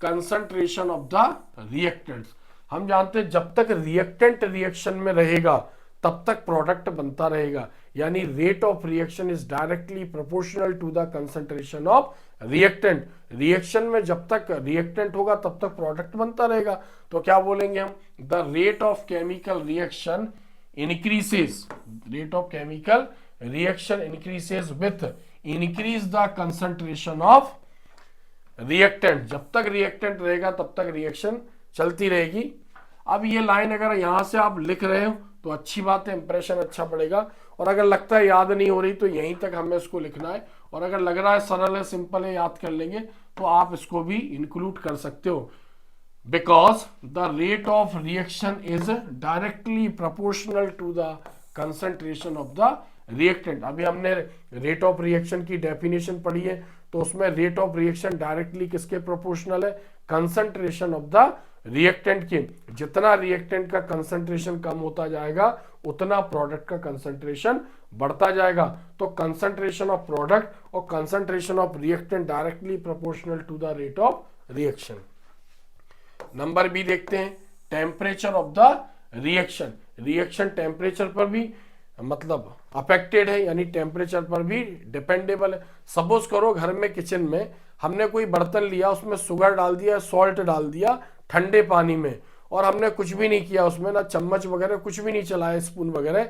कंसंट्रेशन ऑफ द रिएक्टेंट्स। हम जानते हैं जब तक रिएक्टेंट रिएक्शन में रहेगा तब तक प्रोडक्ट बनता रहेगा, यानी rate of reaction is directly proportional to the concentration of reactant. Reaction में जब तक रिएक्टेंट होगा तब तक प्रोडक्ट बनता रहेगा। तो क्या बोलेंगे हम, the rate of chemical reaction increases, rate of chemical reaction increases with increase the concentration of reactant. जब तक रिएक्टेंट रहेगा तब तक रिएक्शन चलती रहेगी। अब ये लाइन अगर यहां से आप लिख रहे हो तो अच्छी बात है, इंप्रेशन अच्छा पड़ेगा, और अगर लगता है याद नहीं हो रही तो यहीं तक हमें इसको लिखना है, और अगर लग रहा है सरल है सिंपल है याद कर लेंगे तो आप इसको भी इंक्लूड कर सकते हो। Because the rate of reaction is directly proportional to the concentration of the reactant. अभी हमने रेट ऑफ रिएक्शन की डेफिनेशन पढ़ी है, तो उसमें रेट ऑफ रिएक्शन डायरेक्टली किसके प्रोपोर्शनल है, कंसंट्रेशन ऑफ द रिएक्टेंट के। जितना रिएक्टेंट का कंसंट्रेशन कम होता जाएगा उतना प्रोडक्ट का कंसंट्रेशन बढ़ता जाएगा। तो कंसंट्रेशन ऑफ प्रोडक्ट और concentration of reactant directly proportional to the rate of reaction. Number B देखते हैं, temperature of the reaction. Reaction temperature पर भी मतलब अफेक्टेड है, यानी टेम्परेचर पर भी डिपेंडेबल है। सपोज करो घर में किचन में हमने कोई बर्तन लिया, उसमें शुगर डाल दिया, सॉल्ट डाल दिया ठंडे पानी में, और हमने कुछ भी नहीं किया उसमें, ना चम्मच वगैरह कुछ भी नहीं चलाया, स्पून वगैरह।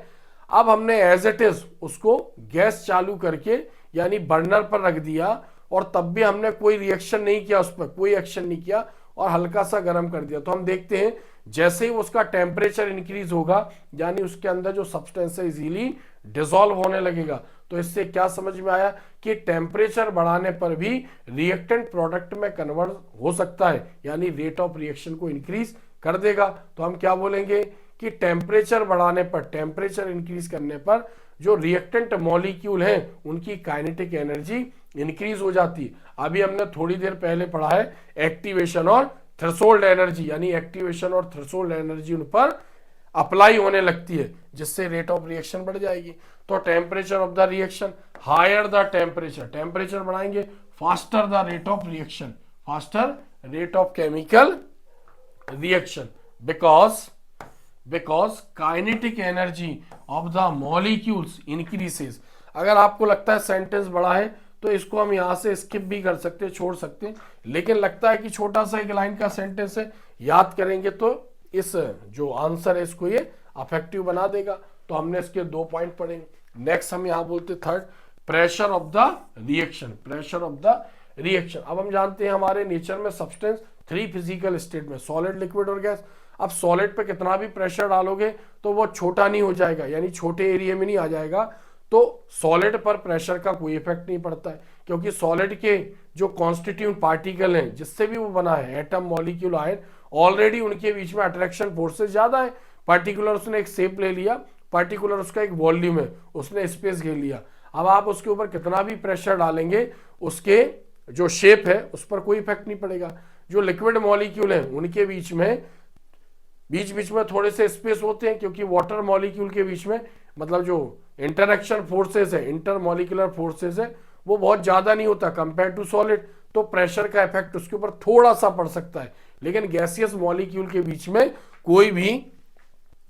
अब हमने एज इट इज उसको गैस चालू करके यानी बर्नर पर रख दिया, और तब भी हमने कोई रिएक्शन नहीं किया, उस पर कोई एक्शन नहीं किया और हल्का सा गर्म कर दिया, तो हम देखते हैं जैसे ही उसका टेम्परेचर इंक्रीज होगा यानी उसके अंदर जो सब्सटेंस है इजीली डिसॉल्व होने लगेगा। तो इससे क्या समझ में आया कि टेम्परेचर बढ़ाने पर भी रिएक्टेंट प्रोडक्ट में कन्वर्ट हो सकता है, यानी रेट ऑफ रिएक्शन को इंक्रीज कर देगा। तो हम क्या बोलेंगे कि टेम्परेचर बढ़ाने पर, टेम्परेचर इंक्रीज करने पर जो रिएक्टेंट मॉलिक्यूल हैं उनकी काइनेटिक एनर्जी इंक्रीज हो जाती है। अभी हमने थोड़ी देर पहले पढ़ा है एक्टिवेशन और थ्रेशोल्ड एनर्जी, यानी एक्टिवेशन और थ्रेशोल्ड एनर्जी उन पर अप्लाई होने लगती है जिससे रेट ऑफ रिएक्शन बढ़ जाएगी। तो temperature of the reaction, higher the temperature, temperature बढ़ाएंगे faster the rate of reaction, faster rate of chemical reaction, because kinetic energy of the molecules increases. अगर आपको लगता है सेंटेंस बड़ा है तो इसको हम यहां से स्किप भी कर सकते हैं, छोड़ सकते हैं, लेकिन लगता है कि छोटा सा एक लाइन का सेंटेंस है, याद करेंगे तो इस जो आंसर है इसको ये अफेक्टिव बना देगा। तो हमने इसके 2 पॉइंट पढ़ेंगे। नेक्स्ट हम यहां बोलते third, pressure of the reaction, pressure of the reaction. अब हम जानते हैं हमारे नेचर में सब्सटेंस 3 फिजिकल स्टेट में, सॉलिड, लिक्विड और गैस। अब सॉलिड पे कितना भी प्रेशर डालोगे तो वो छोटा नहीं हो जाएगा, यानी छोटे एरिया में नहीं आ जाएगा। तो सॉलिड पर प्रेशर का कोई इफेक्ट नहीं पड़ता है, क्योंकि सॉलिड के जो कॉन्स्टिट्यूंट पार्टिकल हैं जिससे भी वो बना है, एटम, मॉलिक्यूल, आयन, ऑलरेडी उनके बीच में अट्रैक्शन फोर्सेस ज्यादा है। पार्टिकुलर उसने एक शेप ले लिया, पार्टिकुलर उसका एक वॉल्यूम है, उसने स्पेस घेर लिया। अब आप उसके ऊपर कितना भी प्रेशर डालेंगे उसके जो शेप है उस पर कोई इफेक्ट नहीं पड़ेगा। जो लिक्विड मॉलिक्यूल है उनके बीच में थोड़े से स्पेस होते हैं, क्योंकि वाटर मॉलिक्यूल के बीच में मतलब जो इंटरेक्शन फोर्सेस है, इंटरमॉलिक्यूलर फोर्सेस है, वो बहुत ज्यादा नहीं होता कंपेयर टू सॉलिड। तो प्रेशर का इफेक्ट उसके ऊपर थोड़ा सा पड़ सकता है, लेकिन गैसियस मॉलिक्यूल के बीच में कोई भी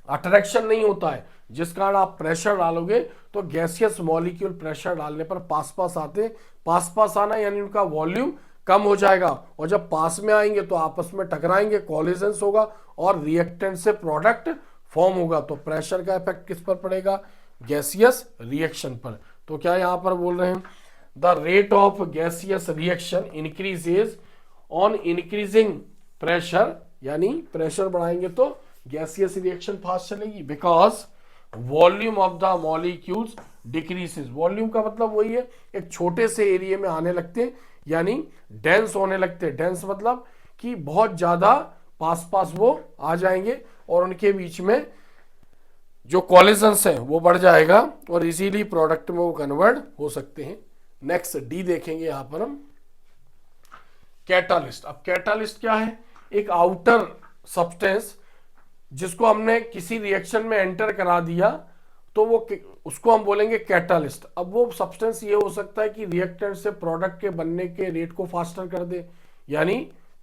अट्रैक्शन नहीं होता है, जिस कारण आप प्रेशर डालोगे तो गैसियस मॉलिक्यूल प्रेशर डालने पर पास पास आते, पास पास आना यानी उनका वॉल्यूम कम हो जाएगा, और जब पास में आएंगे तो आपस में टकराएंगे, कॉलिजन्स होगा और रिएक्टेंट से प्रोडक्ट फॉर्म होगा। तो प्रेशर का इफेक्ट किस पर पड़ेगा? गैसियस रिएक्शन पर। तो क्या यहां पर बोल रहे हैं, the rate of gaseous reaction increases on increasing pressure, यानी प्रेशर बढ़ाएंगे तो गैसियस रिएक्शन फास्ट चलेगी, because volume of the molecules decreases. Volume का मतलब वही है, एक छोटे से एरिया में आने लगते हैं, यानी डेंस होने लगते हैं। डेंस मतलब कि बहुत ज्यादा पास पास वो आ जाएंगे और उनके बीच में जो कॉलिजन्स है वो बढ़ जाएगा और इजीली प्रोडक्ट में वो कन्वर्ट हो सकते हैं। नेक्स्ट डी देखेंगे यहां पर हम, कैटालिस्ट। अब कैटालिस्ट क्या है? एक आउटर सब्सटेंस जिसको हमने किसी रिएक्शन में एंटर करा दिया तो वो उसको हम बोलेंगे कैटालिस्ट। अब वो सब्सटेंस ये हो सकता है कि रिएक्टेंट से प्रोडक्ट के बनने के रेट को फास्टर कर दे, यानी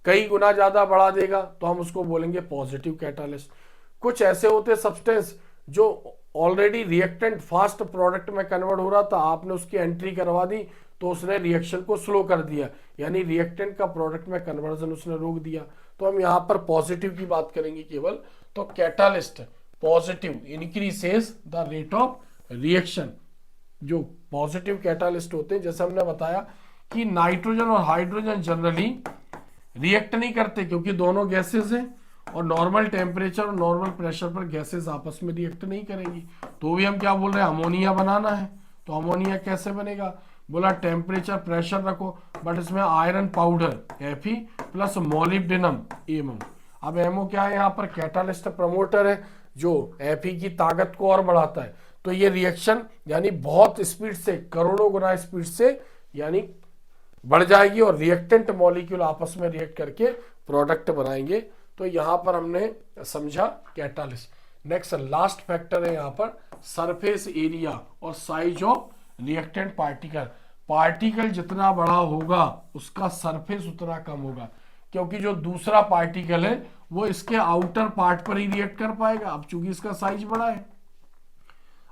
कई गुना ज्यादा बढ़ा देगा, तो हम उसको बोलेंगे पॉजिटिव कैटालिस्ट। कुछ ऐसे होते सब्सटेंस जो ऑलरेडी रिएक्टेंट फास्ट प्रोडक्ट में कन्वर्ट हो रहा था, आपने उसकी एंट्री करवा दी तो उसने रिएक्शन को स्लो कर दिया, यानी रिएक्टेंट का प्रोडक्ट में कन्वर्जन उसने रोक दिया। तो हम यहां पर पॉजिटिव की बात करेंगे केवल। तो catalyst positive increases the rate of reaction. जो पॉजिटिव कैटालिस्ट होते हैं, जैसे हमने बताया कि नाइट्रोजन और हाइड्रोजन जनरली रिएक्ट नहीं करते क्योंकि दोनों गैसेस हैं और नॉर्मल टेम्परेचर और नॉर्मल प्रेशर पर गैसेस आपस में रिएक्ट नहीं करेंगी। तो भी हम क्या बोल रहे हैं, अमोनिया बनाना है। तो अमोनिया कैसे बनेगा? बोला टेम्परेचर प्रेशर रखो, बट इसमें iron powder Fe plus molybdenum MO. अब एमओ क्या है यहाँ पर? कैटालिस्ट प्रमोटर है जो Fe की ताकत को और बढ़ाता है। तो ये रिएक्शन यानी बहुत स्पीड से, करोड़ों गुना स्पीड से यानी बढ़ जाएगी और रिएक्टेंट मॉलिक्यूल आपस में रिएक्ट करके प्रोडक्ट बनाएंगे। तो यहां पर हमने समझा कैटालिस्ट। नेक्स्ट लास्ट फैक्टर है यहां पर सरफेस एरिया और size of reactant particle. Particle जितना बड़ा होगा उसका सरफेस उतना कम होगा, क्योंकि जो दूसरा पार्टिकल है वो इसके आउटर पार्ट पर ही रिएक्ट कर पाएगा। अब चूंकि इसका साइज बड़ा है,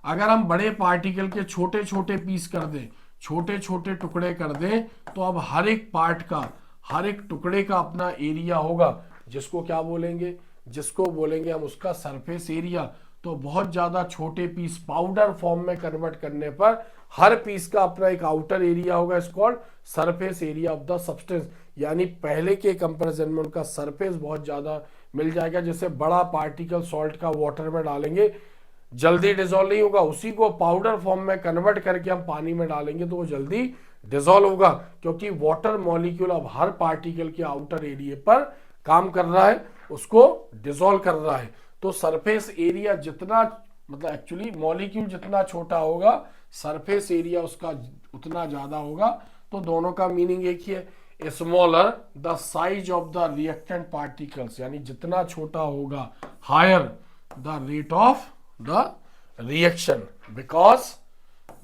अगर हम बड़े पार्टिकल के छोटे छोटे पीस कर दें, छोटे छोटे टुकड़े कर दें, तो अब हर एक पार्ट का, हर एक टुकड़े का अपना एरिया होगा, जिसको क्या बोलेंगे? जिसको बोलेंगे हम उसका सरफेस एरिया। तो बहुत ज्यादा छोटे पीस पाउडर फॉर्म में कन्वर्ट करने पर हर पीस का अपना एक आउटर एरिया होगा, it's called surface area of the substance. यानी पहले के कंपैरिजन में उनका सरफेस बहुत ज्यादा मिल जाएगा। जैसे बड़ा पार्टिकल सॉल्ट का वाटर में डालेंगे जल्दी डिजोल्व नहीं होगा, उसी को पाउडर फॉर्म में कन्वर्ट करके हम पानी में डालेंगे तो वो जल्दी डिजोल्व होगा, क्योंकि वाटर मॉलिक्यूल अब हर पार्टिकल के आउटर एरिया पर काम कर रहा है, उसको डिजोल्व कर रहा है। तो सरफेस एरिया जितना, मतलब एक्चुअली मॉलिक्यूल जितना छोटा होगा सरफेस एरिया उसका उतना ज्यादा होगा। तो दोनों का मीनिंग एक ही है। Smaller the size of the reactant particles, यानी जितना छोटा होगा higher the rate of the reaction because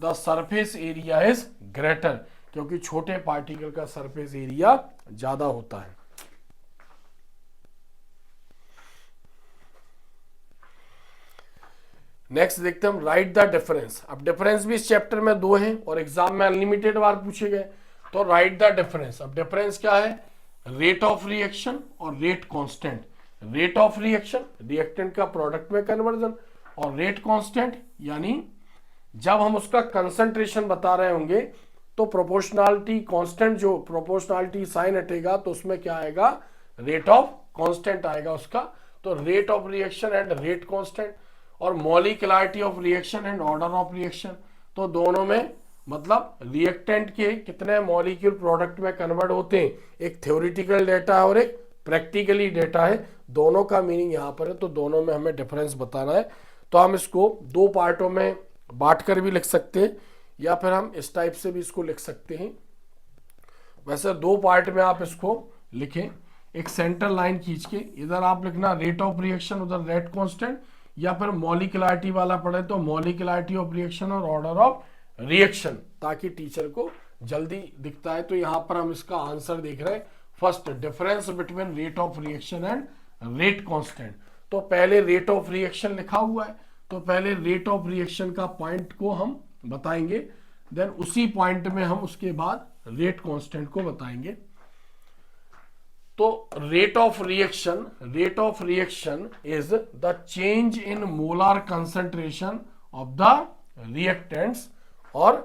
the surface area is greater, क्योंकि छोटे पार्टिकल का सरफेस एरिया ज्यादा होता है। नेक्स्ट देखते हैं हम राइट द डिफरेंस। अब डिफरेंस भी इस चैप्टर में दो हैं और एग्जाम में अनलिमिटेड बार पूछे गए। तो राइट द डिफरेंस। अब डिफरेंस क्या है? रेट ऑफ रिएक्शन और rate constant. Rate of reaction reactant का प्रोडक्ट में कन्वर्जन, और रेट कांस्टेंट यानी जब हम उसका कंसंट्रेशन बता रहे होंगे तो प्रोपोर्शनैलिटी कांस्टेंट, जो प्रोपोर्शनैलिटी साइन हटेगा तो उसमें क्या आएगा? रेट ऑफ कांस्टेंट आएगा उसका। तो rate of reaction and rate constant, और molecularity of reaction and order of reaction. तो दोनों में मतलब रिएक्टेंट के कितने मॉलिक्यूल प्रोडक्ट में कन्वर्ट होते हैं, एक थ्योरेटिकल डेटा है और एक प्रैक्टिकली डेटा है। दोनों का मीनिंग यहाँ पर है, तो दोनों में हमें डिफरेंस बताना है। तो हम इसको दो पार्टों में बांट कर भी लिख सकते हैं, या फिर हम इस टाइप से भी इसको लिख सकते हैं। वैसे दो पार्ट में आप इसको लिखें, एक सेंटर लाइन खींच के इधर आप लिखना रेट ऑफ रिएक्शन, उधर रेट कांस्टेंट, या फिर मॉलिक्युलरिटी वाला पढ़े तो मॉलिक्युलरिटी ऑफ रिएक्शन और ऑर्डर ऑफ रिएक्शन, ताकि टीचर को जल्दी दिखता है। तो यहां पर हम इसका आंसर देख रहे हैं, first difference between rate of reaction and rate constant. तो पहले रेट ऑफ रिएक्शन लिखा हुआ है, तो पहले रेट ऑफ रिएक्शन का पॉइंट को हम बताएंगे, देन उसी पॉइंट में हम उसके बाद रेट कांस्टेंट को बताएंगे। तो rate of reaction is the change in molar concentration of the reactants और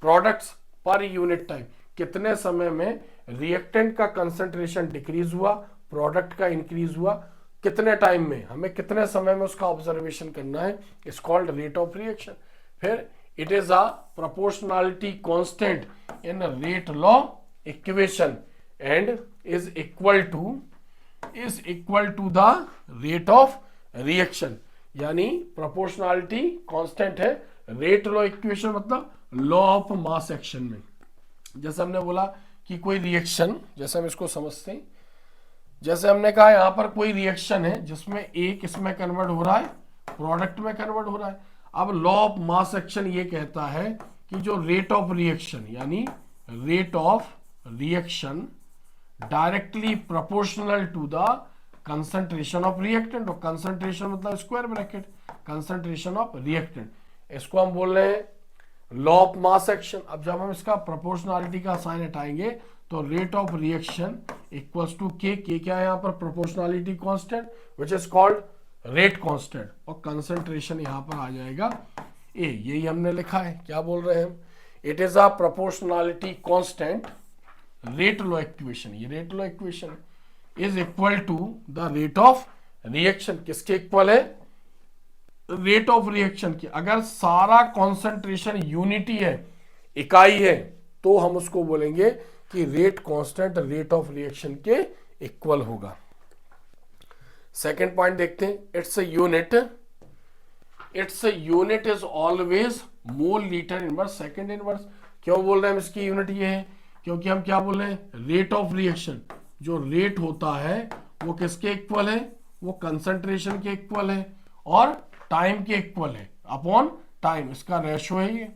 प्रोडक्ट्स पर यूनिट टाइम। कितने समय में रिएक्टेंट का कंसंट्रेशन डिक्रीज हुआ, प्रोडक्ट का इंक्रीज हुआ, कितने टाइम में, हमें कितने समय में उसका ऑब्जर्वेशन करना है, is called rate of reaction. फिर it is a proportionality constant in rate law equation and is equal to the rate of reaction। यानी प्रोपोर्शनैलिटी कांस्टेंट है, रेट लॉ इक्वेशन मतलब लॉ ऑफ मास एक्शन में। जैसे हमने बोला कि कोई रिएक्शन, जैसे हम इसको समझते हैं, जैसे हमने कहा यहां पर कोई रिएक्शन है जिसमें एक इसमें कन्वर्ट हो रहा है, प्रोडक्ट में कन्वर्ट हो रहा है। अब लॉ ऑफ मास एक्शन ये कहता है कि जो रेट ऑफ रिएक्शन, यानी rate of reaction directly proportional to the concentration of reactant, और कंसंट्रेशन मतलब square bracket concentration of reactant, इसको हम बोल रहे हैं लॉ ऑफ मास एक्शन। अब जब हम इसका प्रोपोर्शनैलिटी का साइन हटाएंगे तो rate of reaction equals to K क्या है यहाँ पर? Proportionality constant which is called rate constant, और कंसंट्रेशन यहाँ पर आ जाएगा ए। यही हमने लिखा है, क्या बोल रहे हैं हम? It is a proportionality constant rate law equation, ये rate law equation is equal to the rate of reaction. किसके इक्वल है? रेट ऑफ रिएक्शन की। अगर सारा कॉन्सेंट्रेशन यूनिटी है, इकाई है, तो हम उसको बोलेंगे कि rate constant rate of reaction के इक्वल होगा। सेकेंड पॉइंट देखते हैं, its unit is always mole litre inverse second inverse. क्यों बोल रहे हैं हम इसकी यूनिट ये है? क्योंकि हम क्या बोल रहे हैं, रेट ऑफ रिएक्शन जो रेट होता है वो किसके इक्वल है? वो कंसंट्रेशन के इक्वल है और टाइम के इक्वल है अपॉन टाइम, इसका रेशो है ये।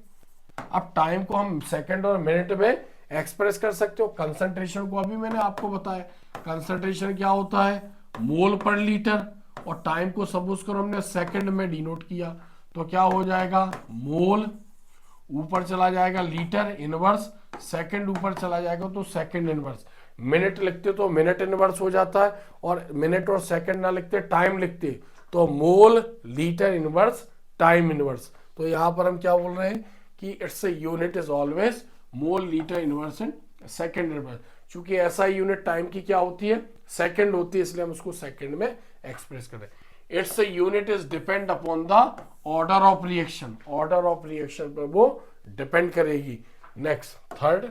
अब टाइम को हम सेकंड और मिनट में एक्सप्रेस कर सकते हो, कंसंट्रेशन को अभी मैंने आपको बताया, कंसंट्रेशन क्या होता है? मोल पर लीटर, और टाइम को सपोज करो हमने सेकंड में डिनोट किया, तो क्या हो जाएगा? मोल ऊपर चला जाएगा लीटर इनवर्स, सेकंड ऊपर चला जाएगा तो सेकंड इनवर्स, मिनट लिखते तो मिनट इनवर्स हो जाता है, और मिनट और सेकंड ना लिखते टाइम लिखते तो मोल लीटर इनवर्स टाइम इनवर्स। तो यहां पर हम क्या बोल रहे हैं कि its unit is always mole litre inverse in second inverse. चूंकि ऐसा यूनिट टाइम की क्या होती है, सेकंड होती है, इसलिए हम उसको सेकंड में एक्सप्रेस कर रहे हैं। Its unit is depend upon the order of reaction, order of reaction पर वो डिपेंड करेगी। Next third,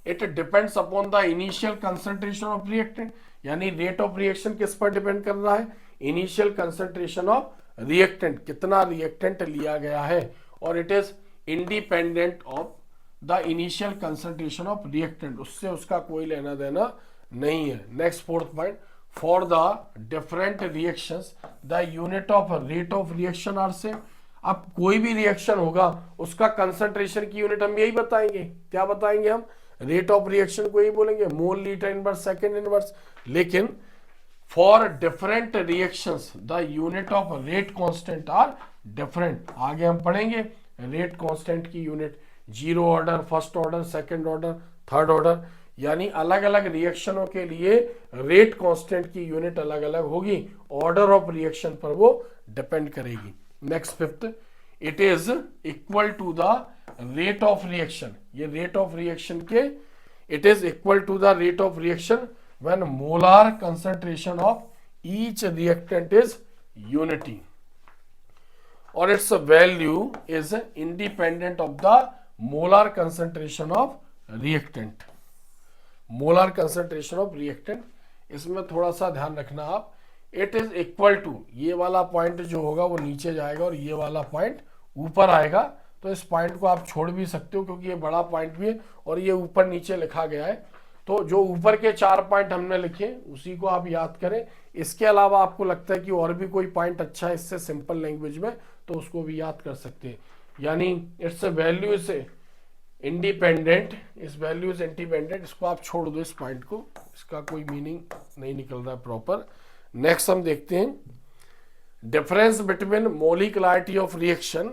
it depends upon the initial concentration of reactant, यानी रेट ऑफ रिएक्शन किस पर डिपेंड कर रहा है, इनिशियल कंसंट्रेशन ऑफ रिएक्टेंट, कितना रिएक्टेंट लिया गया है, और it is independent of the initial concentration of reactant, उससे उसका कोई लेना देना नहीं है। Next fourth point, for the different reactions the unit of rate of reaction are same. अब कोई भी रिएक्शन होगा उसका कंसंट्रेशन की यूनिट हम यही बताएंगे, क्या बताएंगे हम, रेट ऑफ रिएक्शन को यही बोलेंगे, mole litre inverse second inverse. लेकिन for different reactions the unit of rate constant are different. आगे हम पढ़ेंगे रेट कांस्टेंट की unit, zero order, first order, second order, third order, यानी अलग अलग रिएक्शनों के लिए रेट कांस्टेंट की यूनिट अलग अलग होगी, ऑर्डर ऑफ रिएक्शन पर वो डिपेंड करेगी। Next fifth, it is equal to the rate of reaction, ये रेट ऑफ रिएक्शन के, it is equal to the rate of reaction when molar concentration of each reactant is unity, और its value is independent of the molar concentration of reactant, molar concentration of reactant. इसमें थोड़ा सा ध्यान रखना आप, it is equal to, ये वाला point जो होगा वो नीचे जाएगा और ये वाला पॉइंट ऊपर आएगा, तो इस पॉइंट को आप छोड़ भी सकते हो क्योंकि ये बड़ा पॉइंट भी है और ये ऊपर नीचे लिखा गया है, तो जो ऊपर के 4 पॉइंट हमने लिखे उसी को आप याद करें। इसके अलावा आपको लगता है कि और भी कोई पॉइंट अच्छा है इससे सिंपल लैंग्वेज में, तो उसको भी याद कर सकते हैं। यानी इट्स वैल्यू इज इंडिपेंडेंट, इस वैल्यू इज इंडिपेंडेंट, इसको आप छोड़ दो, इस पॉइंट को, इसका कोई मीनिंग नहीं निकल रहा है प्रॉपर। नेक्स्ट हम देखते हैं difference between molecularity of reaction,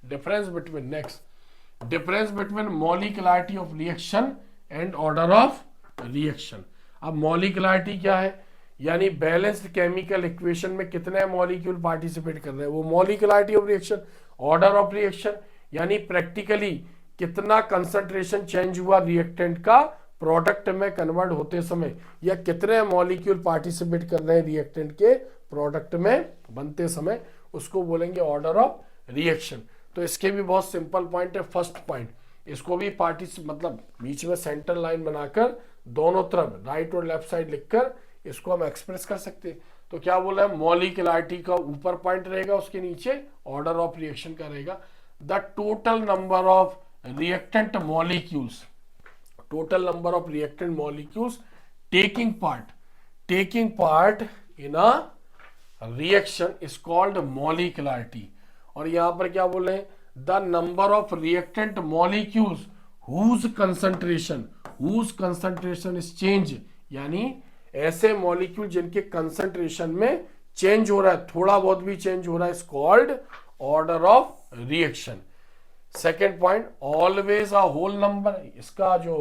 difference between, next difference between molecularity of reaction and order of reaction. अब मोलिकुलरिटी क्या है, यानी बैलेंस्ड केमिकल इक्वेशन में कितने मॉलिक्यूल पार्टिसिपेट कर रहे हैं, वो molecularity of reaction. Order of reaction यानी प्रैक्टिकली कितना कंसंट्रेशन चेंज हुआ रिएक्टेंट का प्रोडक्ट में कन्वर्ट होते समय, या कितने मॉलिक्यूल पार्टिसिपेट कर रहे हैं रिएक्टेंट के प्रोडक्ट में बनते समय, उसको बोलेंगे ऑर्डर ऑफ रिएक्शन। तो इसके भी बहुत सिंपल पॉइंट है। फर्स्ट पॉइंट, इसको भी मतलब बीच में सेंटर लाइन बनाकर दोनों तरफ राइट और लेफ्ट साइड लिखकर इसको हम एक्सप्रेस कर सकते हैं। तो क्या बोला है, मॉलिकुलरिटी का ऊपर पॉइंट रहेगा, उसके नीचे ऑर्डर ऑफ रिएक्शन का रहेगा। The total number of reactant molecules, total number of reactant molecules taking part in a reaction is called molecularity। और यहां पर क्या बोल रहे हैं, the number of reactant molecules whose concentration is change, यानी ऐसे मॉलिक्यूल जिनके कंसंट्रेशन में चेंज हो रहा है, थोड़ा बहुत भी चेंज हो रहा है, is called order of reaction। Second point, always a whole number, इसका जो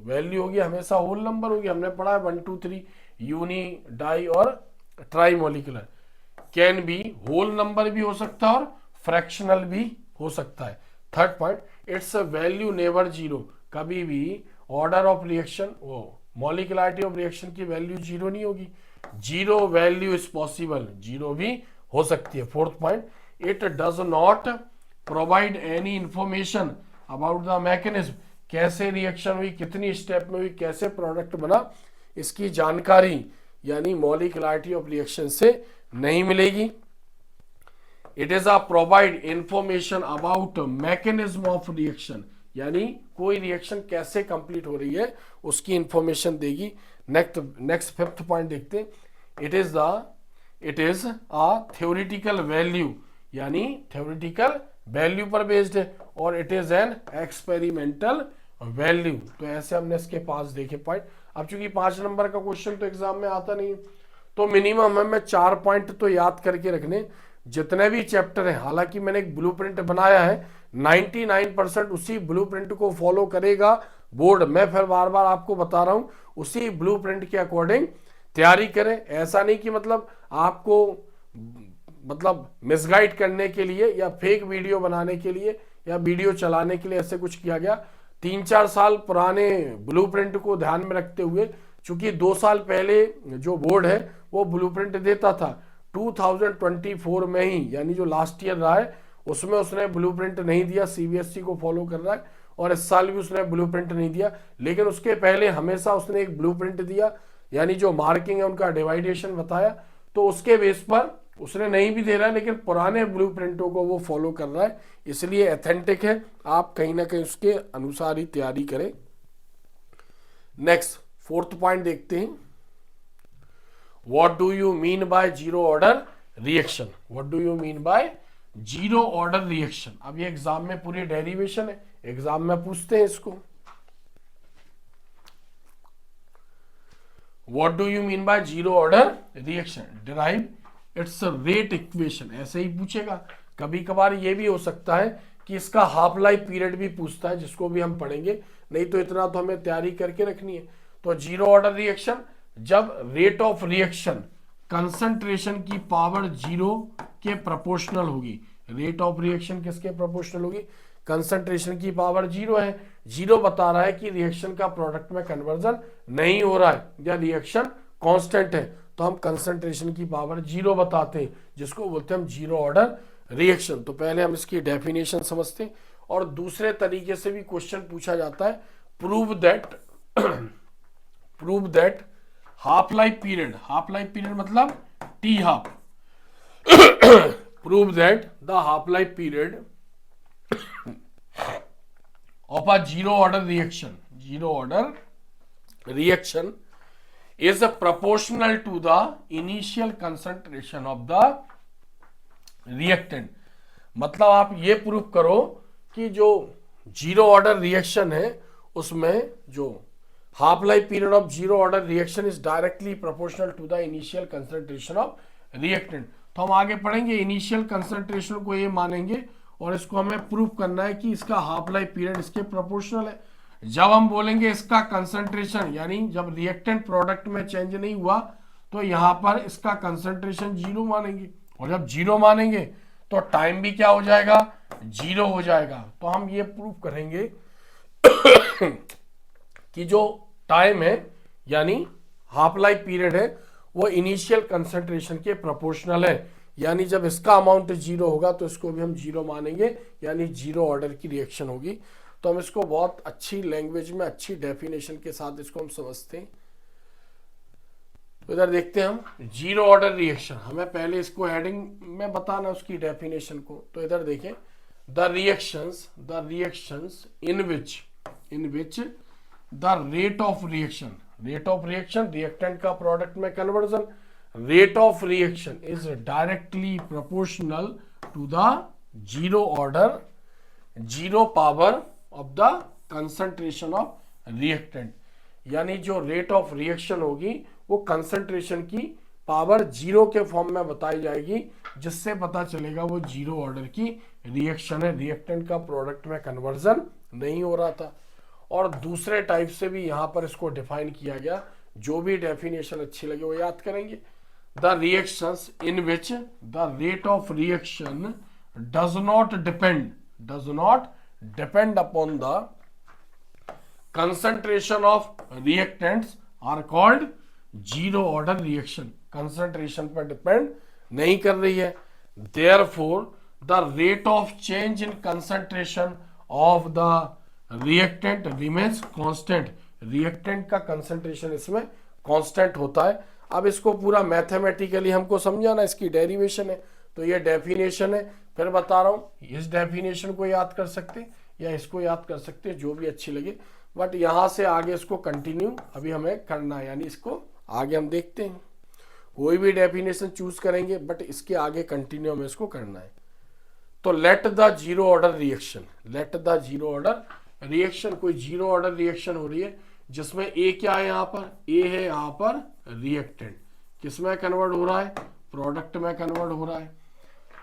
वैल्यू होगी हमेशा होल नंबर होगी। हमने पढ़ा है 1 2 3 यूनी, डाई और tri molecular. Can be, whole number भी हो सकता है और फ्रैक्शनल भी हो सकता है। Third point, it's value never zero, कभी भी ऑर्डर ऑफ रिएक्शन, वो मॉलिकुलरिटी ऑफ रिएक्शन की वैल्यू जीरो नहीं होगी। Zero value is possible, zero भी हो सकती है। Fourth point, it does not provide any information about the mechanism, कैसे रिएक्शन हुई, कितनी स्टेप में हुई, कैसे प्रोडक्ट बना, इसकी जानकारी यानी मॉलिकुलरिटी ऑफ रिएक्शन से नहीं मिलेगी। It is a provide information about mechanism of reaction, यानी कोई रिएक्शन कैसे कंप्लीट हो रही है उसकी इंफॉर्मेशन देगी। नेक्स्ट फिफ्थ पॉइंट देखते हैं, it is a theoretical value, यानी थ्योरेटिकल वैल्यू पर बेस्ड है, और it is an experimental value. तो ऐसे हमने इसके 5 देखे पॉइंट। अब चूंकि 5 नंबर का क्वेश्चन तो एग्जाम में आता नहीं, तो मिनिमम हमें 4 पॉइंट तो याद करके रखने जितने भी चैप्टर हैं। हालांकि मैंने एक ब्लूप्रिंट बनाया है, 99% उसी ब्लूप्रिंट को फॉलो करेगा बोर्ड। मैं फिर बार बार आपको बता रहा हूं, उसी ब्लूप्रिंट के अकॉर्डिंग तैयारी करें। ऐसा नहीं कि मतलब आपको मतलब मिसगाइड करने के लिए या फेक वीडियो बनाने के लिए या वीडियो चलाने के लिए ऐसे कुछ किया गया। 3-4 साल पुराने ब्लूप्रिंट को ध्यान में रखते हुए, चूंकि 2 साल पहले जो बोर्ड है वो ब्लूप्रिंट देता था, 2024 में ही यानी जो लास्ट ईयर रहा है उसमें उसने ब्लूप्रिंट नहीं दिया, सीबीएसई को फॉलो कर रहा है, और इस साल भी उसने ब्लूप्रिंट नहीं दिया। लेकिन उसके पहले हमेशा उसने एक ब्लूप्रिंट दिया, यानी जो मार्किंग है उनका डिवाइडेशन बताया, तो उसके बेस पर उसने नहीं भी दे रहा है लेकिन पुराने ब्लूप्रिंटों को वो फॉलो कर रहा है, इसलिए ऑथेंटिक है। आप कहीं ना कहीं उसके अनुसार ही तैयारी करें। नेक्स्ट 4th पॉइंट देखते हैं, what do you mean by zero order reaction. What do you mean by zero order reaction. अब ये एग्जाम में पूरी डेरिवेशन है, एग्जाम में पूछते हैं इसको। What do you mean by zero order reaction, derive it's rate equation, ऐसे ही पूछेगा। कभी कभार ये भी हो सकता है कि इसका हाफ लाइफ पीरियड भी पूछता है, जिसको भी हम पढ़ेंगे, नहीं तो इतना तो हमें तैयारी करके रखनी है। तो जीरो ऑर्डर रिएक्शन, जब रेट ऑफ रिएक्शन कंसंट्रेशन की पावर 0 के प्रोपोर्शनल होगी। रेट ऑफ रिएक्शन किसके प्रोपोर्शनल होगी, कंसंट्रेशन की पावर 0 है, 0 बता रहा है कि रिएक्शन का प्रोडक्ट में कन्वर्जन नहीं हो रहा है या रिएक्शन कांस्टेंट है, तो हम कंसंट्रेशन की पावर 0 बताते हैं, जिसको बोलते हैं हम जीरो ऑर्डर रिएक्शन। तो पहले हम इसकी डेफिनेशन समझते हैं, और दूसरे तरीके से भी क्वेश्चन पूछा जाता है, prove that half life period, half life period मतलब T half, prove that the half life period of a zero order reaction is proportional to the initial concentration of the reactant। मतलब आप ये prove करो कि जो zero order reaction है उसमें जो half life period of zero order reaction is directly proportional to the initial concentration of reactant. तो हम आगे पढ़ेंगे, इनिशियल कंसंट्रेशन को ये मानेंगे और इसको हमें प्रूव करना है कि इसका हाफ लाइफ पीरियड इसके प्रोपोर्शनल है। जब हम बोलेंगे इसका कंसंट्रेशन, यानी जब रिएक्टेंट प्रोडक्ट में चेंज नहीं हुआ, तो यहां पर इसका कंसंट्रेशन 0 मानेंगे, और जब 0 मानेंगे तो टाइम भी क्या हो जाएगा, 0 हो जाएगा। तो हम ये प्रूव करेंगे कि जो टाइम है यानी हाफ लाइफ पीरियड है वो इनिशियल कंसंट्रेशन के प्रोपोर्शनल है, यानी जब इसका अमाउंट 0 होगा तो इसको भी हम 0 मानेंगे, यानी जीरो ऑर्डर की रिएक्शन होगी। तो हम इसको बहुत अच्छी लैंग्वेज में अच्छी डेफिनेशन के साथ इसको हम समझते हैं। तो इधर देखते हैं हम जीरो ऑर्डर रिएक्शन, हमें पहले इसको हेडिंग में बताना उसकी डेफिनेशन को। तो इधर देखें, the reactions in which the rate of reaction reactant का प्रोडक्ट में conversion, rate of reaction is directly proportional to the zero power of the concentration of reactant, यानी जो रेट ऑफ रिएक्शन होगी वो कंसंट्रेशन की पावर 0 के form में बताई जाएगी, जिससे पता चलेगा वो जीरो ऑर्डर की रिएक्शन है, रिएक्टेंट का प्रोडक्ट में कन्वर्जन नहीं हो रहा था। और दूसरे टाइप से भी यहां पर इसको डिफाइन किया गया, जो भी डेफिनेशन अच्छी लगे वो याद करेंगे। The reactions in which the rate of reaction does not depend upon the concentration of reactants are called zero order reaction, concentration पर डिपेंड नहीं कर रही है। Therefore, the rate of change in concentration of the reactant remains constant। Reactant का concentration इसमें constant होता है। अब इसको पूरा मैथमेटिकली हमको समझाना, इसकी डेरिवेशन है, तो ये डेफिनेशन है। फिर बता रहा हूं, इस डेफिनेशन को याद कर सकते या इसको याद कर सकते, जो भी अच्छी लगे, बट यहां से आगे इसको कंटिन्यू अभी हमें करना है, यानी इसको आगे हम देखते हैं। कोई भी डेफिनेशन चूज करेंगे बट इसके आगे कंटिन्यू हमें इसको करना है। तो let the zero order reaction, कोई जीरो ऑर्डर रिएक्शन हो रही है जिसमें ए क्या है, यहाँ पर ए है, यहाँ पर रिएक्टेंट किसमें कन्वर्ट हो रहा है, प्रोडक्ट में कन्वर्ट हो रहा है।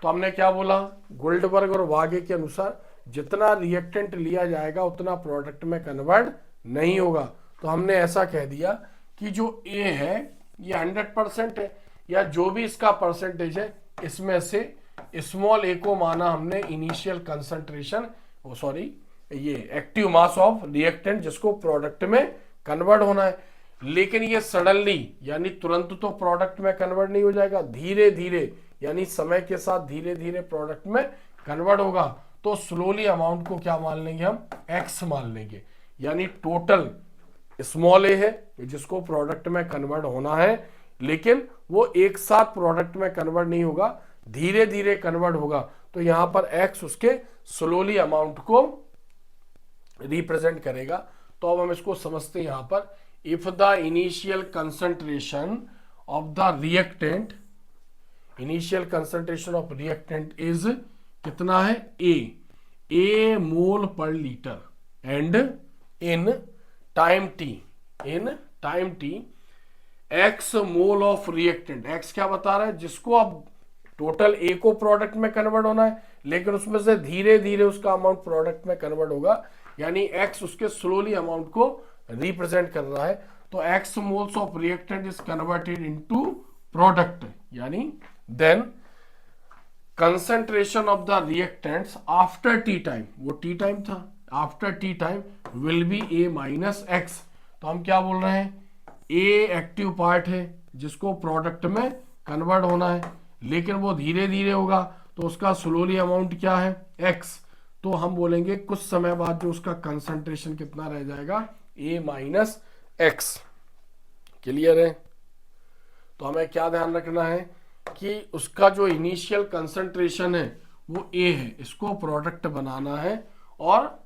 तो हमने क्या बोला, गोल्डबर्ग और वागे के अनुसार जितना रिएक्टेंट लिया जाएगा उतना प्रोडक्ट में कन्वर्ट नहीं होगा। तो हमने ऐसा कह दिया कि जो ए है ये 100% है, या जो भी इसका परसेंटेज है इसमें से स्मॉल ए को माना हमने इनिशियल कंसंट्रेशन, सॉरी ये एक्टिव मास ऑफ रिएक्टेंट जिसको प्रोडक्ट में कन्वर्ट होना है। लेकिन ये सडनली यानी तुरंत तो प्रोडक्ट में कन्वर्ट नहीं हो जाएगा, धीरे धीरे यानी समय के साथ धीरे धीरे प्रोडक्ट में कन्वर्ट होगा। तो स्लोली अमाउंट को क्या मान लेंगे हम, एक्स मान लेंगे। यानी टोटल स्मॉल ए है जिसको प्रोडक्ट में कन्वर्ट होना है, लेकिन वो एक साथ प्रोडक्ट में कन्वर्ट नहीं होगा, धीरे धीरे कन्वर्ट होगा। तो यहां पर एक्स उसके स्लोली अमाउंट को रिप्रेजेंट करेगा। तो अब हम इसको समझते हैं यहां पर, if the initial concentration of the reactant, initial concentration of reactant is कितना है, ए मोल per litre, and in time T x mole of reactant, x क्या बता रहा है, जिसको अब टोटल ए को प्रोडक्ट में कन्वर्ट होना है, लेकिन उसमें से धीरे धीरे उसका अमाउंट प्रोडक्ट में कन्वर्ट होगा, यानी एक्स उसके स्लोली अमाउंट को रिप्रेजेंट कर रहा है। तो X moles of reactant is converted into product, यानी then concentration of the reactants after T time, वो टी टाइम था, after T time will be A minus X. तो हम क्या बोल रहे हैं, ए एक्टिव पार्ट है जिसको प्रोडक्ट में कन्वर्ट होना है, लेकिन वो धीरे धीरे होगा, तो उसका स्लोली अमाउंट क्या है, एक्स। तो हम बोलेंगे कुछ समय बाद जो उसका कंसंट्रेशन कितना रह जाएगा, ए माइनस एक्स। क्लियर है। तो हमें क्या ध्यान रखना है कि उसका जो इनिशियल कंसंट्रेशन है वो ए है, इसको प्रोडक्ट बनाना है, और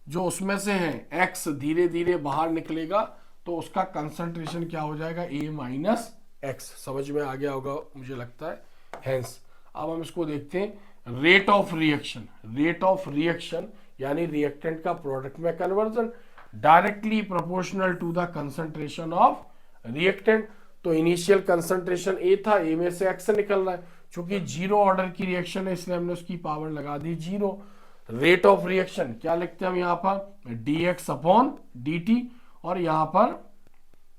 जो उसमें से है एक्स धीरे धीरे बाहर निकलेगा, तो उसका कंसंट्रेशन क्या हो जाएगा, ए माइनस एक्स। समझ में आ गया होगा मुझे लगता है। हेंस अब हम इसको देखते हैं, rate of reaction, rate of reaction यानी रिएक्टेंट का प्रोडक्ट में conversion directly proportional to the concentration of reactant. तो इनिशियल कंसंट्रेशन ए था, ए में से एक्स निकल रहा है, चूंकि जीरो ऑर्डर की रिएक्शन है इसलिए हमने उसकी पावर लगा दी जीरो। रेट ऑफ रिएक्शन क्या लिखते हैं हम यहाँ पर, dx अपॉन dt, और यहाँ पर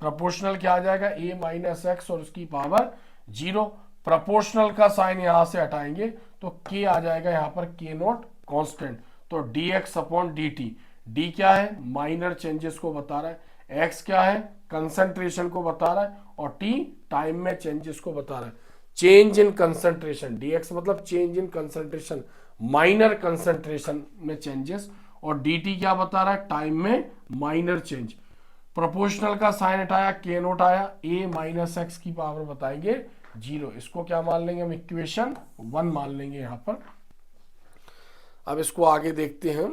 प्रोपोर्शनल क्या आ जाएगा, a माइनस एक्स और उसकी पावर जीरो। प्रोपोर्शनल का साइन यहां से हटाएंगे तो k आ जाएगा यहाँ पर k नोट कांस्टेंट। तो dx अपॉन dt, d क्या है, माइनर चेंजेस को बता रहा है, x क्या है, कंसंट्रेशन को बता रहा है, और t टाइम में चेंजेस को बता रहा है। चेंज इन कंसंट्रेशन, dx मतलब change in concentration, minor concentration में चेंजेस, और dt क्या बता रहा है, टाइम में माइनर चेंज। प्रोपोर्शनल का साइन हटाया, के नोट आया, a माइनस एक्स की पावर बताएंगे जीरो। इसको क्या मान लेंगे हम, इक्वेशन 1 मान लेंगे यहां पर। अब इसको आगे देखते हैं,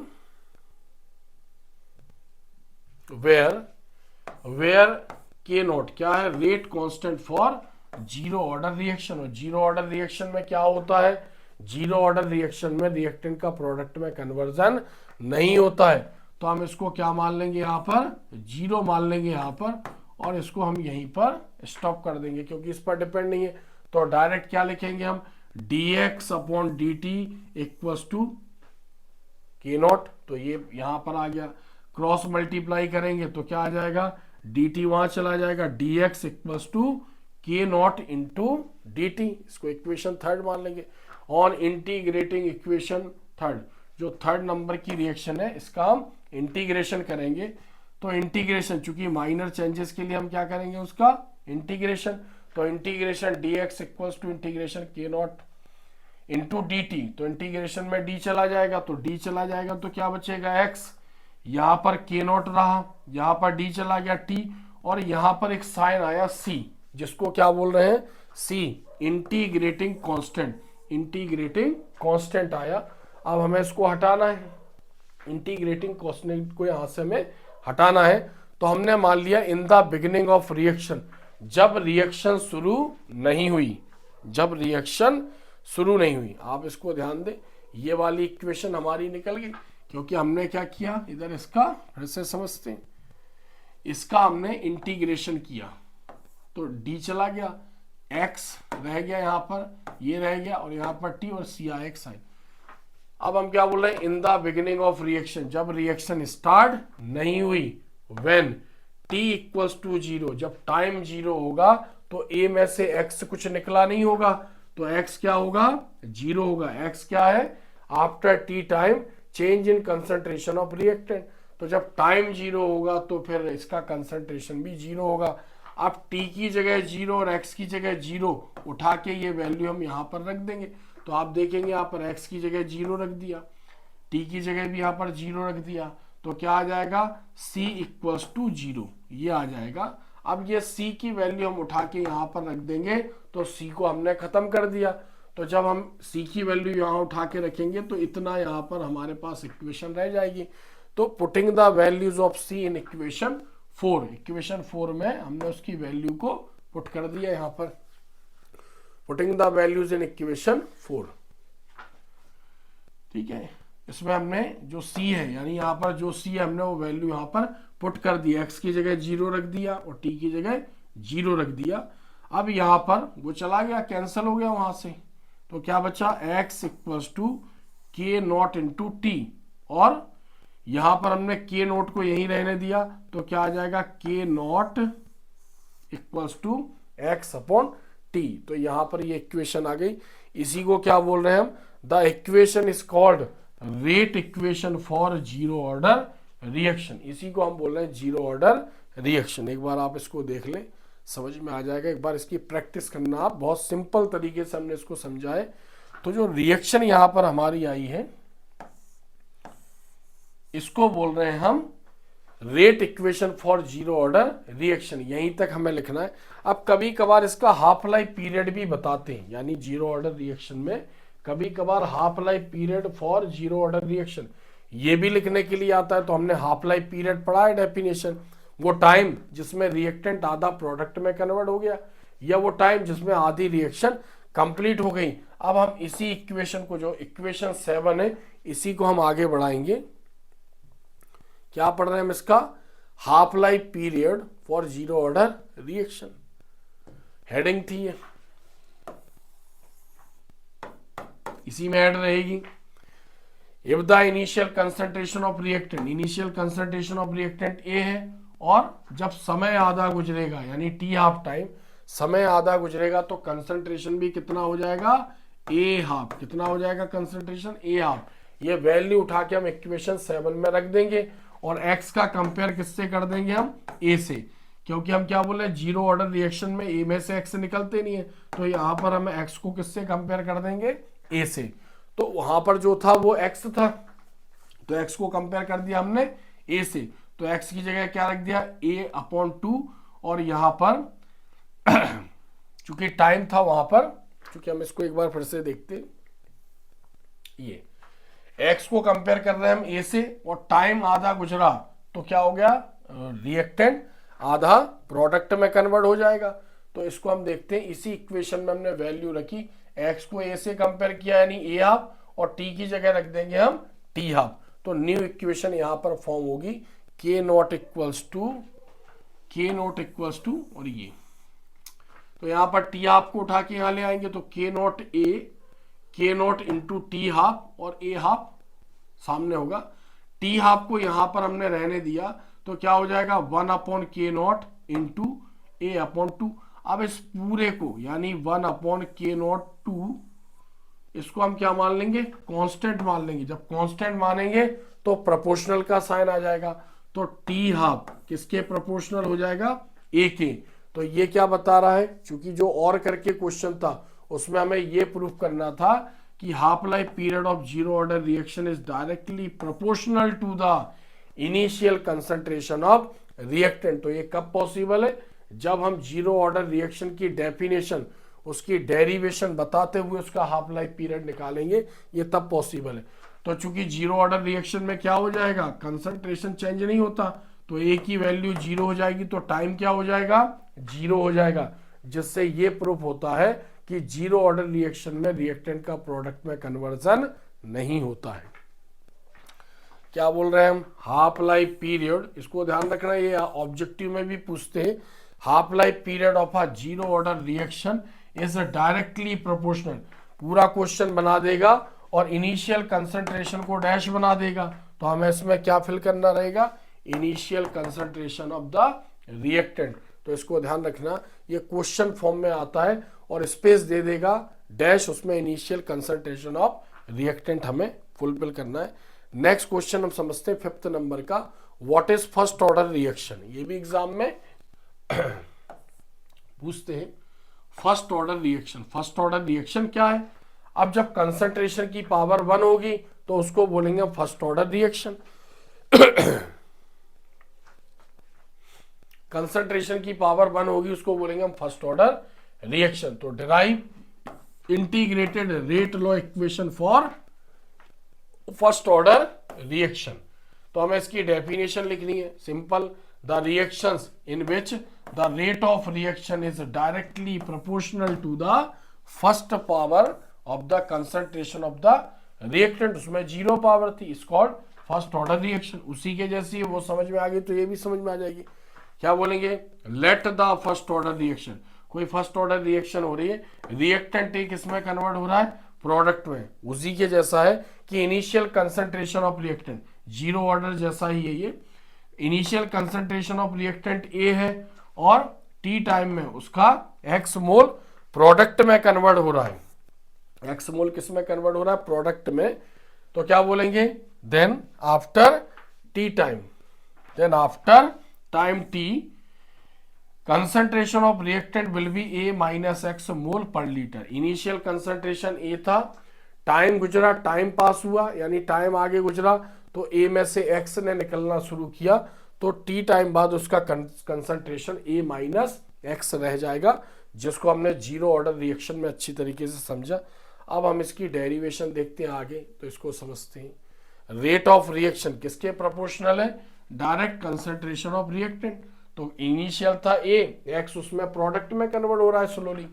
वेयर के नोट क्या है, rate constant for zero order reaction. और जीरो ऑर्डर रिएक्शन में क्या होता है, जीरो ऑर्डर रिएक्शन में रिएक्टेंट का प्रोडक्ट में कन्वर्जन नहीं होता है। तो हम इसको क्या मान लेंगे यहाँ पर, जीरो मान लेंगे यहाँ पर, और इसको हम यहीं पर स्टॉप कर देंगे क्योंकि इस पर डिपेंड नहीं है। तो डायरेक्ट क्या लिखेंगे हम, dx upon dt equals to K naught. तो ये यहां पर आ गया, क्रॉस मल्टीप्लाई करेंगे तो क्या आ जाएगा, dt वहां चला जाएगा, dx equals to K naught into dt। इसको इक्वेशन 3 मान लेंगे। ऑन इंटीग्रेटिंग इक्वेशन 3, जो 3rd नंबर की रिएक्शन है इसका हम इंटीग्रेशन करेंगे। तो इंटीग्रेशन चूंकि माइनर चेंजेस के लिए हम क्या करेंगे, उसका इंटीग्रेशन। तो integration dx equals to integration K naught into dt। तो इंटीग्रेशन में d चला जाएगा, तो d चला जाएगा तो क्या बचेगा, x। यहां पर के नॉट रहा, यहां पर d चला गया t, और यहां पर एक साइन आया c, जिसको क्या बोल रहे हैं, c integrating constant, integrating constant आया। अब हमें इसको हटाना है, इंटीग्रेटिंग कांस्टेंट को यहां से हमें हटाना है। तो हमने मान लिया इन द बिगिनिंग ऑफ रिएक्शन, जब रिएक्शन शुरू नहीं हुई, जब रिएक्शन शुरू नहीं हुई। आप इसको ध्यान दें, ये वाली इक्वेशन हमारी निकल गई क्योंकि हमने क्या किया, इधर इसका फिर से समझते हैं, इसका हमने इंटीग्रेशन किया तो d चला गया, x रह गया यहाँ पर, ये रह गया, और यहाँ पर t और c आया एक साइन। अब हम क्या बोल रहे हैं, in the beginning of reaction, जब रिएक्शन स्टार्ट नहीं हुई, when t equals to zero, जब टाइम जीरो होगा तो a में से x कुछ निकला नहीं होगा, तो x क्या होगा, 0 होगा। x क्या है, after T time change in concentration of reactant. तो जब टाइम 0 होगा तो फिर इसका कंसंट्रेशन भी 0 होगा। अब t की जगह 0 और x की जगह 0 उठा के ये वैल्यू हम यहाँ पर रख देंगे। तो आप देखेंगे यहाँ पर x की जगह 0 रख दिया, t की जगह भी यहाँ पर 0 रख दिया, तो क्या आ जाएगा, c इक्वल्स टू 0, ये आ जाएगा। अब ये c की वैल्यू हम उठा के यहाँ पर रख देंगे तो c को हमने खत्म कर दिया। तो जब हम c की वैल्यू यहाँ उठा के रखेंगे तो इतना यहाँ पर हमारे पास इक्वेशन रह जाएगी। तो putting the values of c in equation 4, equation 4 में हमने उसकी वैल्यू को पुट कर दिया यहाँ पर, putting the values in equation 4। ठीक है, इसमें हमने जो c है, यानी यहाँ पर जो c है हमने वो वैल्यू यहाँ पर पुट कर दिया, x की जगह 0 रख दिया और t की जगह 0 रख दिया। अब यहाँ पर वो चला गया, कैंसिल हो गया वहां से, तो क्या बचा, x equals to K naught into T, और यहाँ पर हमने के नोट को यही रहने दिया, तो क्या आ जाएगा, K naught equals to x upon t. तो यहाँ पर ये इक्वेशन आ गई। इसी को क्या बोल रहे हैं हम, the equation is called rate equation for zero order reaction. इसी को हम बोल रहे हैं जीरो ऑर्डर रिएक्शन। एक बार आप इसको देख लें, समझ में आ जाएगा। एक बार इसकी प्रैक्टिस करना आप, बहुत सिंपल तरीके से हमने इसको समझाए। तो जो रिएक्शन यहां पर हमारी आई है, इसको बोल रहे हैं हम rate equation for zero order reaction. यहीं तक हमें लिखना है। अब कभी कभार इसका हाफ लाइफ पीरियड भी बताते हैं, यानी जीरो ऑर्डर रिएक्शन में कभी कभार half life period for zero order reaction ये भी लिखने के लिए आता है। तो हमने हाफ लाइफ पीरियड पढ़ा है, डेफिनेशन, वो टाइम जिसमें रिएक्टेंट आधा प्रोडक्ट में कन्वर्ट हो गया, या वो टाइम जिसमें आधी रिएक्शन कंप्लीट हो गई। अब हम इसी इक्वेशन को, जो इक्वेशन 7 है, इसी को हम आगे बढ़ाएंगे। क्या पढ़ रहे हैं हम इसका, half life period for zero order reaction, heading थी ये, इसी में ऐड रहेगी। If the initial concentration of reactant, initial concentration of reactant A है, और जब समय आधा गुजरेगा, यानी टी हाफ टाइम, समय आधा गुजरेगा, तो कंसंट्रेशन भी कितना हो जाएगा, ए हाफ। कितना हो जाएगा कंसंट्रेशन, ए हाफ। ये वैल्यू उठा के हम इक्वेशन 7 में रख देंगे, और x का कंपेयर किससे कर देंगे हम, a से, क्योंकि हम क्या बोले, जीरो ऑर्डर रिएक्शन में a में से x निकलते नहीं है। तो यहाँ पर हम x को किससे कंपेयर कर देंगे, a से। तो वहां पर जो था वो x था, तो x को कंपेयर कर दिया हमने a से, तो x की जगह क्या रख दिया, a/2, और यहाँ पर चूंकि टाइम था वहां पर, चूंकि हम इसको एक बार फिर से देखते, ये x को कंपेयर कर रहे हैं हम a से, और टाइम आधा गुजरा, तो क्या हो गया, रिएक्टेंट आधा प्रोडक्ट में कन्वर्ट हो जाएगा। तो इसको हम देखते हैं, इसी इक्वेशन में हमने वैल्यू रखी, x को a से कंपेयर किया, यानी a हाफ, और t की जगह रख देंगे हम t हाफ। तो न्यू इक्वेशन यहां पर फॉर्म होगी, k नॉट इक्वल्स टू, और ये, तो यहां पर t हाफ को उठा के यहां ले आएंगे, तो k not into T half, और a हाफ सामने होगा। टी हाफ को यहां पर हमने रहने दिया, तो क्या हो जाएगा, 1/k0 इंटू a/2। अब इस पूरे को, यानी 1/k02, इसको हम क्या मान लेंगे, कांस्टेंट मान लेंगे। जब कांस्टेंट मानेंगे तो प्रोपोर्शनल का साइन आ जाएगा, तो टी हाफ किसके प्रोपोर्शनल हो जाएगा, a के। तो ये क्या बता रहा है, चूंकि जो और करके क्वेश्चन था उसमें हमें ये प्रूफ करना था कि half life period of zero order reaction is directly proportional to the initial concentration of reactant. तो ये कब पॉसिबल है, जब हम जीरो ऑर्डर रिएक्शन की डेफिनेशन, उसकी डेरिवेशन बताते हुए उसका हाफ लाइफ पीरियड निकालेंगे, ये तब पॉसिबल है। तो चूंकि जीरो ऑर्डर रिएक्शन में क्या हो जाएगा, कंसंट्रेशन चेंज नहीं होता, तो ए की वैल्यू 0 हो जाएगी, तो टाइम क्या हो जाएगा, 0 हो जाएगा, जिससे ये प्रूफ होता है कि जीरो ऑर्डर रिएक्शन में रिएक्टेंट का प्रोडक्ट में कन्वर्जन नहीं होता है। क्या बोल रहे हैं हम, हाफ लाइफ पीरियड, इसको ध्यान रखना, ये ऑब्जेक्टिव में भी पूछते हैं। Half life period of a zero order reaction is directly proportional, पूरा क्वेश्चन बना देगा और इनिशियल कंसंट्रेशन को डैश बना देगा। तो हमें इसमें क्या फिल करना रहेगा, initial concentration of the reactant. तो इसको ध्यान रखना, ये क्वेश्चन फॉर्म में आता है, और स्पेस दे देगा डैश उसमें इनिशियल कंसंट्रेशन ऑफ रिएक्टेंट हमें फुलफिल करना है। नेक्स्ट क्वेश्चन हम समझते हैं 5th नंबर का, what is first order reaction. ये भी एग्जाम में पूछते हैं। First order reaction, first order reaction क्या है? अब जब कंसंट्रेशन की पावर 1 होगी तो उसको बोलेंगे फर्स्ट ऑर्डर रिएक्शन। कंसंट्रेशन की पावर 1 होगी उसको बोलेंगे हम फर्स्ट ऑर्डर रिएक्शन। तो derive integrated rate law equation for first order reaction. तो हमें इसकी डेफिनेशन लिखनी है, simple, the reactions in which the rate of reaction is directly proportional to the first power of the concentration of the reactant. उसमें 0 power थी, is called first order reaction. उसी के जैसी है, वो समझ में आ गई तो ये भी समझ में आ जाएगी। क्या बोलेंगे? Let the first order reaction, कोई फर्स्ट ऑर्डर रिएक्शन हो रही है, रिएक्टेंट एक इसमें कन्वर्ट हो रहा है प्रोडक्ट में, उसी के जैसा है कि initial concentration of reactant 0 order जैसा ही है ये। Initial concentration of reactant A है और टी टाइम में उसका एक्स मोल प्रोडक्ट में कन्वर्ट हो रहा है। एक्स मोल किस में कन्वर्ट हो रहा है? प्रोडक्ट में। तो क्या बोलेंगे? Then after T time, then after time T concentration of reactant will be A minus X mole per litre. Initial concentration A था, टाइम गुजरा, टाइम पास हुआ, यानी टाइम आगे गुजरा तो ए में से एक्स ने निकलना शुरू किया, तो टी टाइम बाद उसका कंसंट्रेशन ए माइनस एक्स रह जाएगा, जिसको हमने 0 ऑर्डर रिएक्शन में अच्छी तरीके से समझा। अब हम इसकी डेरिवेशन देखते हैं आगे, तो इसको समझते हैं। रेट ऑफ रिएक्शन किसके प्रोपोर्शनल है? Direct concentration of reactant. तो इनिशियल था ए, एक्स उसमें प्रोडक्ट में कन्वर्ट हो रहा है स्लोली,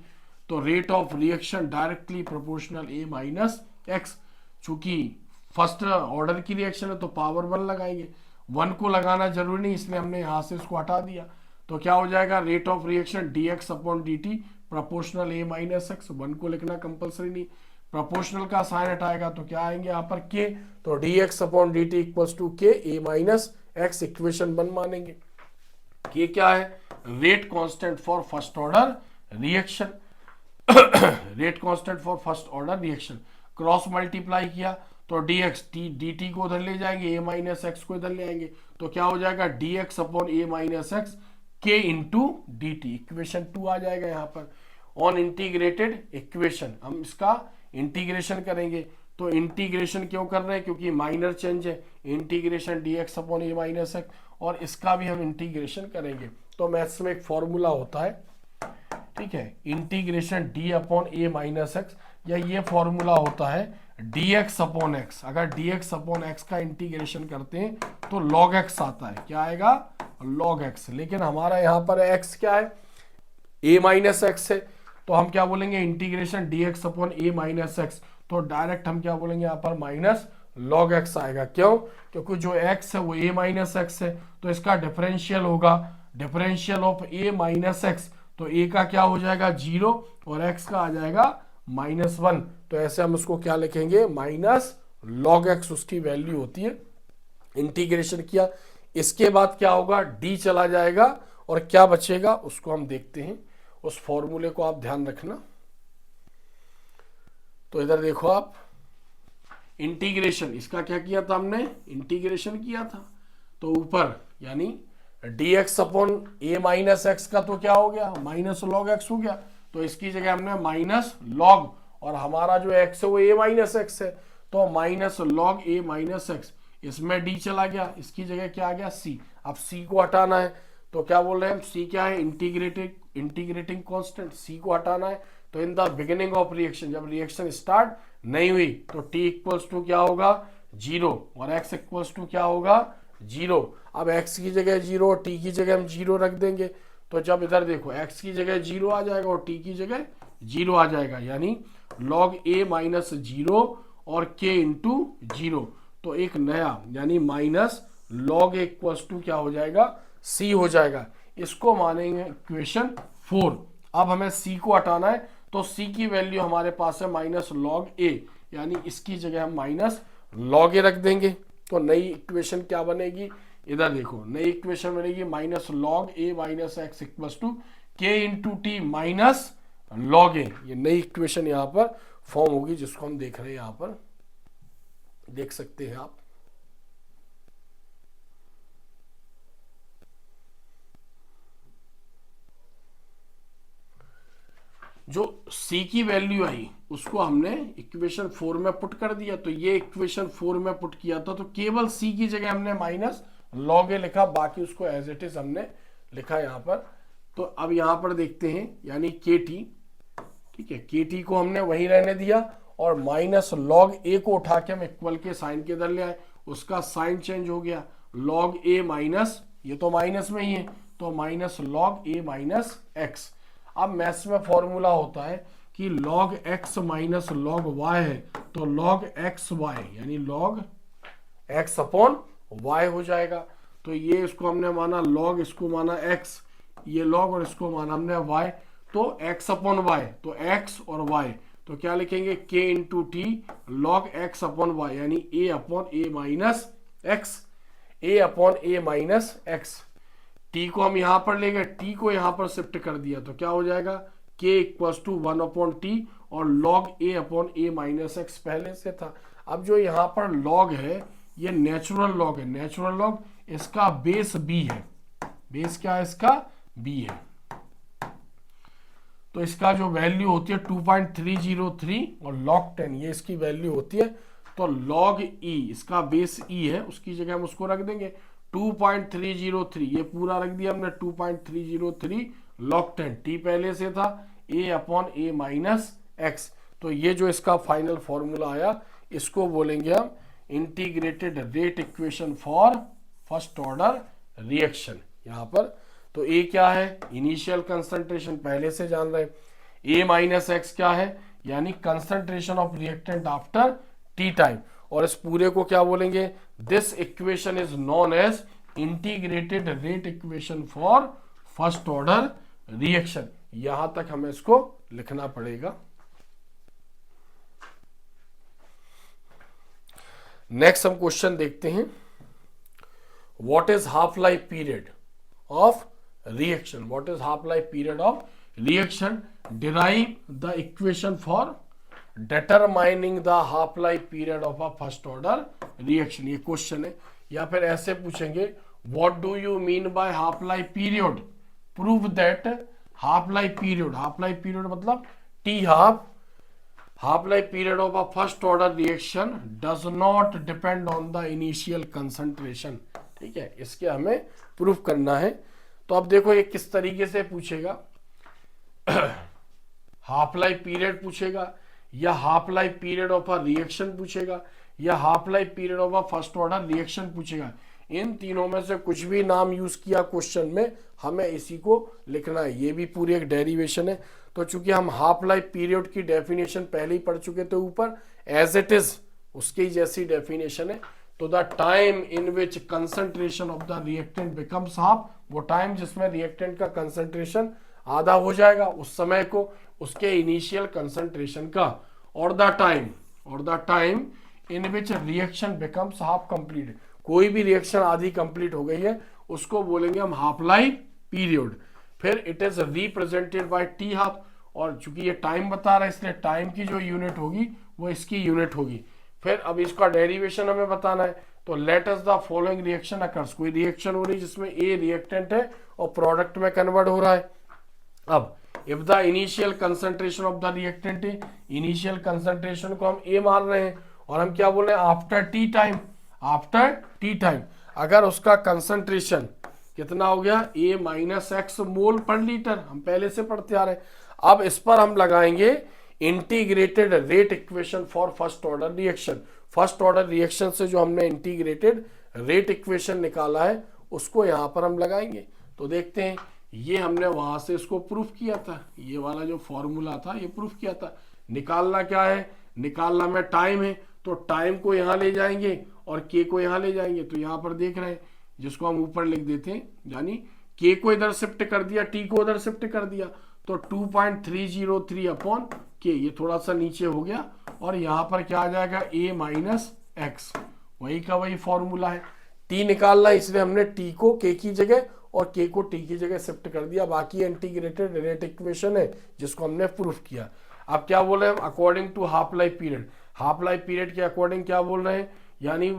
तो rate of reaction directly proportional A minus x. चूंकि फर्स्ट ऑर्डर की रिएक्शन है तो पावर 1 लगाएंगे, 1 को लगाना जरूरी नहीं, इसलिए हमने यहां से इसको हटा दिया। तो क्या हो जाएगा? Rate of reaction D x upon d T proportional A minus x. 1 को लिखना कंपल्सरी नहीं, प्रोपोर्शनल का साइन हटाएगा तो क्या आएंगे यहाँ पर के, तो d x upon d t equals to K A minus x, equation 1 मानेंगे। ये क्या है? Rate constant for first order reaction. Rate constant for first order reaction, cross multiply किया तो dx डी टी को उधर ले जाएंगे, ए माइनस एक्स को इधर ले आएंगे, तो क्या हो जाएगा? dx अपॉन ए माइनस एक्स के इंटू डी टी, इक्वेशन 2 आ जाएगा यहाँ पर। ऑन इंटीग्रेटेड इक्वेशन हम इसका इंटीग्रेशन करेंगे। तो इंटीग्रेशन क्यों कर रहे हैं? क्योंकि माइनर चेंज है, इंटीग्रेशन dx अपॉन ए माइनस एक्स, और इसका भी हम इंटीग्रेशन करेंगे। तो मैथ्स में एक फॉर्मूला होता है, ठीक है, इंटीग्रेशन डी अपॉन ए माइनस एक्स, या ये फॉर्मूला होता है dx अपॉन एक्स। अगर dx अपॉन एक्स का इंटीग्रेशन करते हैं तो log x आता है। क्या आएगा? log x। लेकिन हमारा यहाँ पर x क्या है? a माइनस एक्स है, तो हम क्या बोलेंगे? इंटीग्रेशन dx अपॉन ए माइनस एक्स, तो डायरेक्ट हम क्या बोलेंगे यहाँ पर? माइनस log x आएगा। क्यों? क्योंकि जो x है वो a माइनस एक्स है, तो इसका डिफरेंशियल होगा differential of a minus X, तो a का क्या हो जाएगा? 0 और x का आ जाएगा -1। तो ऐसे हम उसको क्या लिखेंगे? माइनस log x उसकी वैल्यू होती है। इंटीग्रेशन किया, इसके बाद क्या होगा? d चला जाएगा और क्या बचेगा उसको हम देखते हैं। उस फॉर्मूले को आप ध्यान रखना। तो इधर देखो आप, इंटीग्रेशन इसका क्या किया था हमने? इंटीग्रेशन किया था, तो ऊपर यानी dx अपॉन ए माइनस एक्स का तो क्या हो गया? माइनस log x हो गया, तो इसकी जगह हमने माइनस log, और हमारा जो x है वो a माइनस एक्स है, तो minus log a minus x, इसमें d चला गया, इसकी जगह क्या आ गया? c। अब c को हटाना है, तो क्या बोल रहे हैं हम? c क्या है? इंटीग्रेटिंग कांस्टेंट, c को हटाना है। तो इन द बिगिनिंग ऑफ रिएक्शन, जब रिएक्शन स्टार्ट नहीं हुई तो t इक्वल्स टू क्या होगा? 0, और x इक्वल्स टू क्या होगा? 0। अब x की जगह 0 और t की जगह हम 0 रख देंगे, तो जब इधर देखो x की जगह 0 आ जाएगा और t की जगह 0 आ जाएगा, यानी log a माइनस 0 और k इंटू 0, तो एक नया यानी minus log a equals to क्या हो जाएगा? c हो जाएगा। इसको मानेंगे इक्वेशन 4। अब हमें c को हटाना है, तो c की वैल्यू हमारे पास है माइनस log a, यानी इसकी जगह हम माइनस log a रख देंगे। तो नई इक्वेशन क्या बनेगी? इधर देखो, नई इक्वेशन बनेगी minus log a minus x equals to k into t minus log a, ये नई इक्वेशन यहां पर फॉर्म होगी जिसको हम देख रहे हैं, यहां पर देख सकते हैं आप। जो c की वैल्यू आई उसको हमने इक्वेशन 4 में पुट कर दिया, तो ये इक्वेशन 4 में पुट किया था, तो केवल c की जगह हमने माइनस log a लिखा, बाकी उसको एज इट इज हमने लिखा यहां पर। तो अब यहां पर देखते हैं, यानी kt, ठीक है, kt को हमने वहीं रहने दिया और माइनस log a को उठा के हम इक्वल के साइन के इधर ले आए, उसका साइन चेंज हो गया, log a माइनस, ये तो माइनस में ही है, तो minus log a minus x। अब मैथ्स में फॉर्मूला होता है कि log x minus log y है, तो log x y यानी log x अपॉन y हो जाएगा। तो ये इसको हमने माना log, इसको माना x, ये log और इसको माना हमने y, तो x अपॉन y, तो x और y, तो क्या लिखेंगे k into T log x upon y, यानी a upon a minus x, a upon a minus x। t को हम यहां पर ले गए, t को यहां पर शिफ्ट कर दिया, तो क्या हो जाएगा k equals to 1 upon t और log a upon a minus x पहले से था। अब जो यहां पर log है ये नेचुरल log है, नेचुरल log, इसका बेस b है, बेस क्या है इसका b है, तो इसका जो वैल्यू होती है 2.303 और log 10 ये इसकी वैल्यू होती है। तो log e, इसका बेस e है, उसकी जगह हम उसको रख देंगे 2.303, ये पूरा रख दिया हमने 2.303 log 10, t पहले से था a upon a minus X. तो ये जो इसका फाइनल फॉर्मूला आया इसको बोलेंगे हम integrated rate equation for first order reaction. यहां पर तो a क्या है, इनिशियल कंसंट्रेशन पहले से जान रहे हैं, a माइनस एक्स क्या है, यानी concentration of reactant after t time, और इस पूरे को क्या बोलेंगे, this equation is known as integrated rate equation for first order reaction. यहां तक हमें इसको लिखना पड़ेगा। नेक्स्ट हम क्वेश्चन देखते हैं, what is half life period of reaction, what is half life period of reaction, derive the equation for determining the half life period of a first order reaction, ये क्वेश्चन है। या फिर ऐसे पूछेंगे, what do you mean by half life period, prove that half life period, half life period मतलब t half life period of a first order reaction does not depend on the initial concentration, ठीक है, इसके हमें proof करना है। तो अब देखो ये किस तरीके से पूछेगा, हाफ लाइफ पीरियड पूछेगा, या half life period of a reaction पूछेगा, या half life period of a first order reaction पूछेगा। इन तीनों में से कुछ भी नाम यूज किया क्वेश्चन में, हमें इसी को लिखना है। ये भी पूरी एक डेरिवेशन है। तो चूंकि हम हाफ लाइफ पीरियड की डेफिनेशन पहले ही पढ़ चुके थे ऊपर, एज इट इज उसकी जैसी डेफिनेशन है। तो the time in which concentration of the reactant becomes half, वो टाइम जिसमें रिएक्टेंट का कंसंट्रेशन आधा हो जाएगा, उस समय को उसके इनिशियल कंसंट्रेशन का, और the time in which reaction becomes half complete, कोई भी रिएक्शन आधी कंप्लीट हो गई है उसको बोलेंगे हम हाफ लाइफ पीरियड। फिर it is represented by T half, और चूंकि ये टाइम बता रहा है इसलिए टाइम की जो यूनिट होगी वो इसकी यूनिट होगी। फिर अब इसका डेरिवेशन हमें बताना है, तो let us the following reaction occurs, कोई रिएक्शन हो रही है जिसमें ए रिएक्टेंट है और प्रोडक्ट में कन्वर्ट हो रहा है। अब if the initial concentration of the reactant, initial concentration को हम ए मान रहे हैं, और हम क्या बोल रहे हैं, after T time, after T time अगर उसका कंसंट्रेशन कितना हो गया, ए minus X mole per litre, हम पहले से पढ़ते आ रहे हैं। अब इस पर हम लगाएंगे integrated rate equation for first order reaction. First order reaction से जो हमने इंटीग्रेटेड रेट इक्वेशन निकाला है उसको यहां पर हम लगाएंगे। तो देखते हैं, ये हमने वहां से इसको प्रूफ किया था, ये वाला जो फॉर्मूला था ये प्रूफ किया था। निकालना क्या है, निकालना में टाइम है, तो टाइम को यहां ले जाएंगे और के को यहां ले जाएंगे। तो यहां पर देख रहे हैं, जिसको हम ऊपर लिख देते हैं, यानी के को इधर शिफ्ट कर दिया, टी को उधर शिफ्ट कर दिया, तो 2.303 अपॉन के, ये थोड़ा सा नीचे हो गया, और यहां पर क्या आ जाएगा, ए माइनस एक्स, वही का वही फॉर्मूला है। टी निकालना इसलिए हमने टी को के की जगह और k को t की जगह शिफ्ट कर दिया। बाकी इंटीग्रेटेड रेट इक्वेशन है जिसको हमने प्रूफ किया। अब क्या बोल रहे हैं हम, according to half life period. Half life period के अकॉर्डिंग क्या बोल रहे हैं, यानी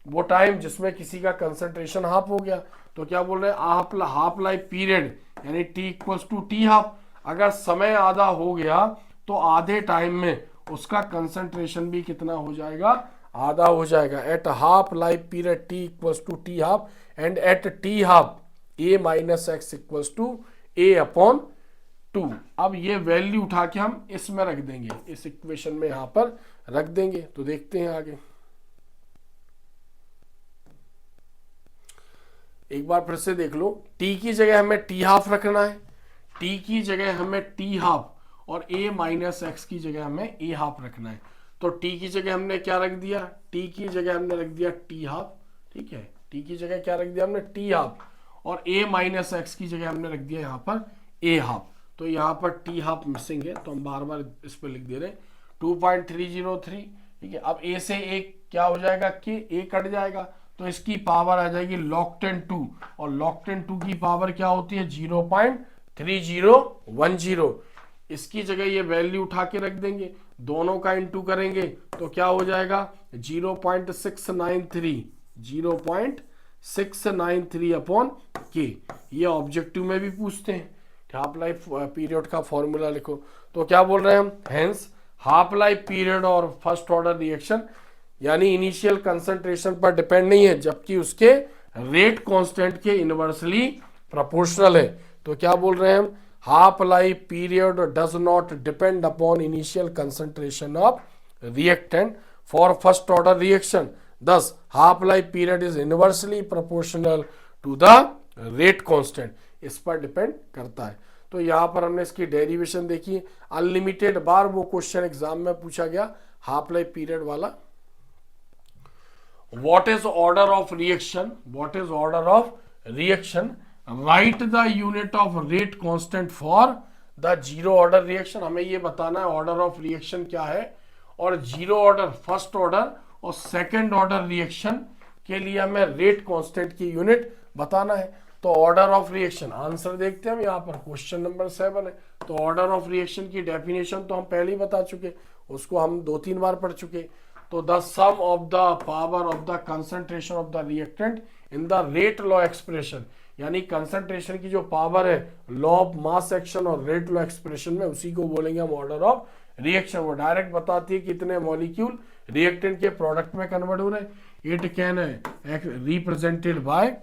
वो टाइम जिसमें किसी का कंसंट्रेशन हाफ हो गया। तो क्या बोल रहे हैं, हाफ लाइफ पीरियड यानी t equals to t half. अगर समय आधा हो गया तो आधे टाइम में उसका कंसंट्रेशन भी कितना हो जाएगा, आधा हो जाएगा। At half life period t equals to t half and at t half a minus x equals to a upon 2। अब ये वैल्यू उठा के हम इसमें रख देंगे, इस इक्वेशन में यहां पर रख देंगे। तो देखते हैं आगे, एक बार फिर से देख लो। t की जगह हमें टी हाफ रखना है, t की जगह हमें टी हाफ और a माइनस एक्स की जगह हमें a हाफ रखना है। तो t की जगह हमने क्या रख दिया, t की जगह हमने रख दिया टी हाफ, ठीक है। t की जगह क्या रख दिया हमने, टी हाफ, और a माइनस एक्स की जगह हमने रख दिया यहाँ पर a हाफ। तो यहाँ पर टी हाफ मिसिंग है तो हम बार बार इस पर लिख दे रहे हैं 2.303, ठीक है। अब a से a क्या हो जाएगा कि a कट जाएगा तो इसकी पावर आ जाएगी log10 2, और log10 2 की पावर क्या होती है 0.3010। इसकी जगह ये वैल्यू उठा के रख देंगे, दोनों का इंटू करेंगे तो क्या हो जाएगा 0.693 अपॉन के। ये ऑब्जेक्टिव में भी पूछते हैं, हाफ लाइफ पीरियड का फॉर्मूला लिखो। तो क्या बोल रहे हैं हम, हेंस हाफ लाइफ पीरियड और फर्स्ट ऑर्डर रिएक्शन यानी इनिशियल कंसंट्रेशन पर डिपेंड नहीं है, जबकि उसके रेट कांस्टेंट के इनवर्सली प्रोपोर्शनल है। तो क्या बोल रहे हैं हम, half life period does not depend upon initial concentration of reactant for first order reaction, thus half life period is inversely proportional to the rate constant। इस पर डिपेंड करता है। तो यहां पर हमने इसकी डेरिवेशन देखी, अनलिमिटेड बार वो क्वेश्चन एग्जाम में पूछा गया हाफ लाइफ पीरियड वाला। What is order of reaction, what is order of reaction, right the unit of rate constant for the zero order reaction. हमें ये बताना है ऑर्डर ऑफ रिएक्शन क्या है, और जीरो ऑर्डर, फर्स्ट ऑर्डर और second order reaction के लिए हमें रेट कांस्टेंट की यूनिट बताना है। तो ऑर्डर ऑफ रिएक्शन, आंसर देखते हैं हम यहाँ पर, क्वेश्चन नंबर 7 है। तो ऑर्डर ऑफ रिएक्शन की डेफिनेशन तो हम पहले ही बता चुके, उसको हम 2-3 बार पढ़ चुके। तो the sum of the power of the concentration of the reactant in the rate law expression, यानी कंसंट्रेशन की जो पावर है लॉ ऑफ मास एक्शन और रेट लॉ एक्सप्रेशन में, उसी को बोलेंगे हम ऑर्डर ऑफ रिएक्शन। वो डायरेक्ट बताती है कितने मॉलिक्यूल रिएक्टेंट के प्रोडक्ट में कन्वर्ट हो रहे हैं। It can represented by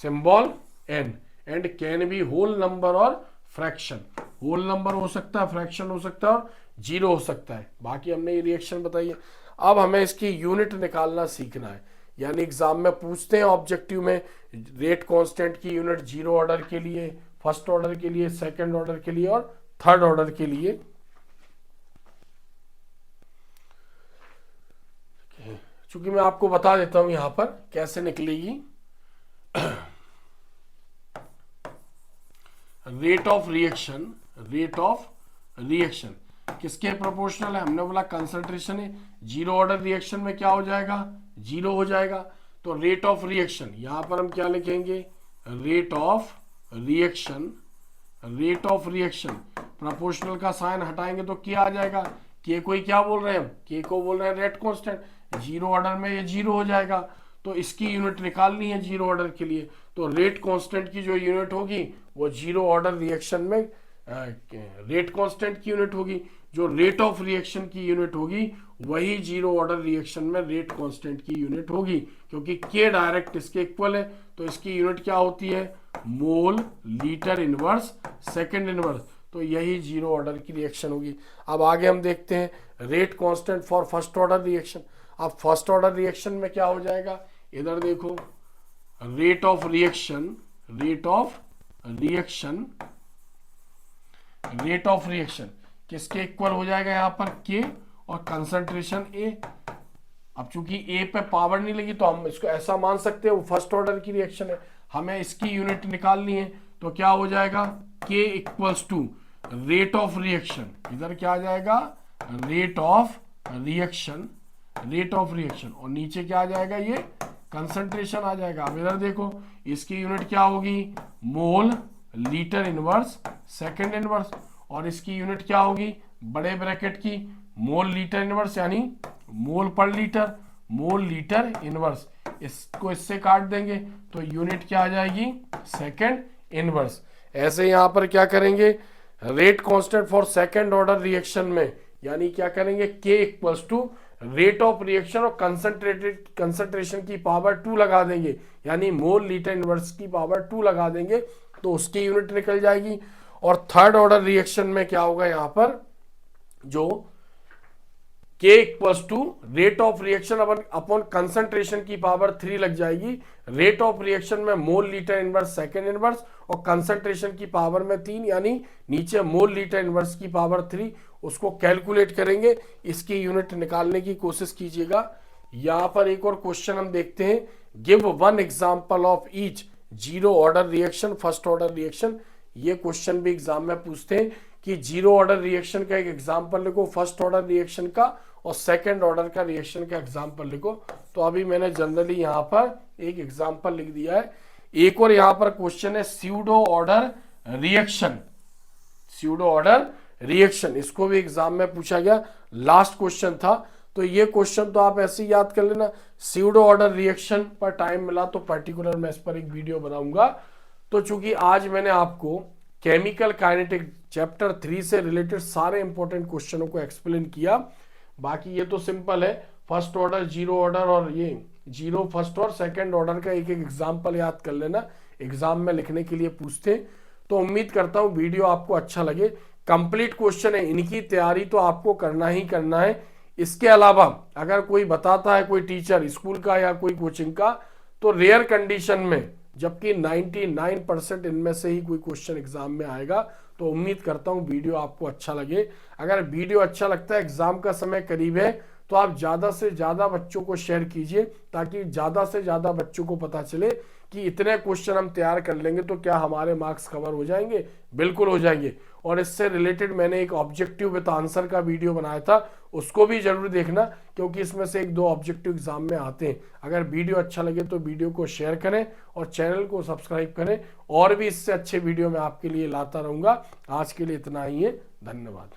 symbol n and can be whole number और फ्रैक्शन। होल नंबर हो सकता है, फ्रैक्शन हो सकता है, और जीरो हो सकता है। बाकी हमने ये रिएक्शन बताई है। अब हमें इसकी यूनिट निकालना सीखना है, यानी एग्जाम में पूछते हैं ऑब्जेक्टिव में रेट कांस्टेंट की यूनिट जीरो ऑर्डर के लिए, फर्स्ट ऑर्डर के लिए, सेकंड ऑर्डर के लिए और थर्ड ऑर्डर के लिए। चूंकि मैं आपको बता देता हूं यहां पर कैसे निकलेगी। Rate of reaction, rate of reaction किसके प्रोपोर्शनल है, हमने बोला कंसंट्रेशन है। जीरो ऑर्डर रिएक्शन में क्या हो जाएगा, जीरो हो जाएगा। तो रेट ऑफ रिएक्शन यहां पर हम क्या लिखेंगे, rate of reaction, rate of reaction proportional का साइन हटाएंगे तो क्या आ जाएगा, के को ही क्या बोल रहे हैं हम, के को बोल रहे हैं रेट कांस्टेंट। जीरो ऑर्डर में ये जीरो हो जाएगा, तो इसकी यूनिट निकालनी है जीरो ऑर्डर के लिए। तो रेट कांस्टेंट की जो यूनिट होगी वो जीरो ऑर्डर रिएक्शन में रेट कांस्टेंट की यूनिट होगी, जो रेट ऑफ रिएक्शन की यूनिट होगी वही जीरो ऑर्डर रिएक्शन में रेट कांस्टेंट की यूनिट होगी, क्योंकि के डायरेक्ट इसके इक्वल है। तो इसकी यूनिट क्या होती है, मोल लीटर इनवर्स सेकंड इनवर्स। तो यही जीरो ऑर्डर की रिएक्शन होगी। अब आगे हम देखते हैं rate constant for first order reaction. अब फर्स्ट ऑर्डर रिएक्शन में क्या हो जाएगा, इधर देखो, rate of reaction, rate of reaction, rate of reaction किसके इक्वल हो जाएगा यहाँ पर, के और कंसंट्रेशन ए। अब चूंकि ए पे पावर नहीं लगी तो हम इसको ऐसा मान सकते हैं वो फर्स्ट ऑर्डर की रिएक्शन है। हमें इसकी यूनिट निकालनी है तो क्या हो जाएगा, K equals to rate of reaction, इधर क्या आ जाएगा, rate of reaction, rate of reaction, और नीचे क्या आ जाएगा, ये कंसंट्रेशन आ जाएगा। अब इधर देखो, इसकी यूनिट क्या होगी, मोल लीटर इनवर्स सेकंड इनवर्स, और इसकी यूनिट क्या होगी, बड़े ब्रैकेट की मोल लीटर इनवर्स यानी मोल पर लीटर, मोल लीटर इनवर्स। इसको इससे काट देंगे तो यूनिट क्या आ जाएगी, सेकंड इनवर्स। ऐसे यहां पर क्या करेंगे, rate constant for second order reaction में, यानी क्या करेंगे, K equals to rate of reaction और कंसंट्रेशन की पावर 2 लगा देंगे, यानी मोल लीटर इनवर्स की पावर 2 लगा देंगे तो उसकी यूनिट निकल जाएगी। और थर्ड ऑर्डर रिएक्शन में क्या होगा, यहां पर जो K equals to rate of reaction upon concentration की पावर 3 लग जाएगी। रेट ऑफ रिएक्शन में mole litre inverse second inverse और कंसंट्रेशन की पावर में 3, यानी नीचे मोल लीटर इनवर्स की पावर 3, उसको कैलकुलेट करेंगे, इसकी यूनिट निकालने की कोशिश कीजिएगा। यहां पर एक और क्वेश्चन हम देखते हैं, give one example of each zero order reaction first order reaction. ये क्वेश्चन भी एग्जाम में पूछते हैं कि जीरो ऑर्डर रिएक्शन का एक एग्जांपल लिखो, फर्स्ट ऑर्डर रिएक्शन का और सेकंड ऑर्डर का रिएक्शन का एग्जांपल लिखो। तो अभी मैंने जनरली यहां पर एक एग्जांपल लिख दिया है। एक और यहां पर क्वेश्चन है pseudo order reaction, pseudo order reaction, इसको भी एग्जाम में पूछा गया, लास्ट क्वेश्चन था। तो ये क्वेश्चन तो आप ऐसे ही याद कर लेना। स्यूडो ऑर्डर रिएक्शन पर टाइम मिला तो पर्टिकुलर मैं इस पर एक वीडियो बनाऊंगा। तो चूंकि आज मैंने आपको केमिकल काइनेटिक चैप्टर 3 से रिलेटेड सारे इंपॉर्टेंट क्वेश्चनों को एक्सप्लेन किया, बाकी ये तो सिंपल है, फर्स्ट ऑर्डर जीरो ऑर्डर और ये जीरो फर्स्ट और सेकंड ऑर्डर का एक एक एग्जाम्पल याद कर लेना, एग्जाम में लिखने के लिए पूछते। तो उम्मीद करता हूं वीडियो आपको अच्छा लगे। कंप्लीट क्वेश्चन है, इनकी तैयारी तो आपको करना ही करना है। इसके अलावा अगर कोई बताता है, कोई टीचर स्कूल का या कोई कोचिंग का, तो रेयर कंडीशन में, जबकि 99% इनमें से ही कोई क्वेश्चन एग्जाम में आएगा। तो उम्मीद करता हूं वीडियो आपको अच्छा लगे। अगर वीडियो अच्छा लगता है, एग्जाम का समय करीब है, तो आप ज्यादा से ज्यादा बच्चों को शेयर कीजिए, ताकि ज्यादा से ज्यादा बच्चों को पता चले कि इतने क्वेश्चन हम तैयार कर लेंगे तो क्या हमारे मार्क्स कवर हो जाएंगे, बिल्कुल हो जाएंगे। और इससे रिलेटेड मैंने एक ऑब्जेक्टिव विद आंसर का वीडियो बनाया था, उसको भी जरूर देखना, क्योंकि इसमें से एक दो ऑब्जेक्टिव एग्जाम में आते हैं। अगर वीडियो अच्छा लगे तो वीडियो को शेयर करें और चैनल को सब्सक्राइब करें, और भी इससे अच्छे वीडियो मैं आपके लिए लाता रहूंगा। आज के लिए इतना ही है, धन्यवाद।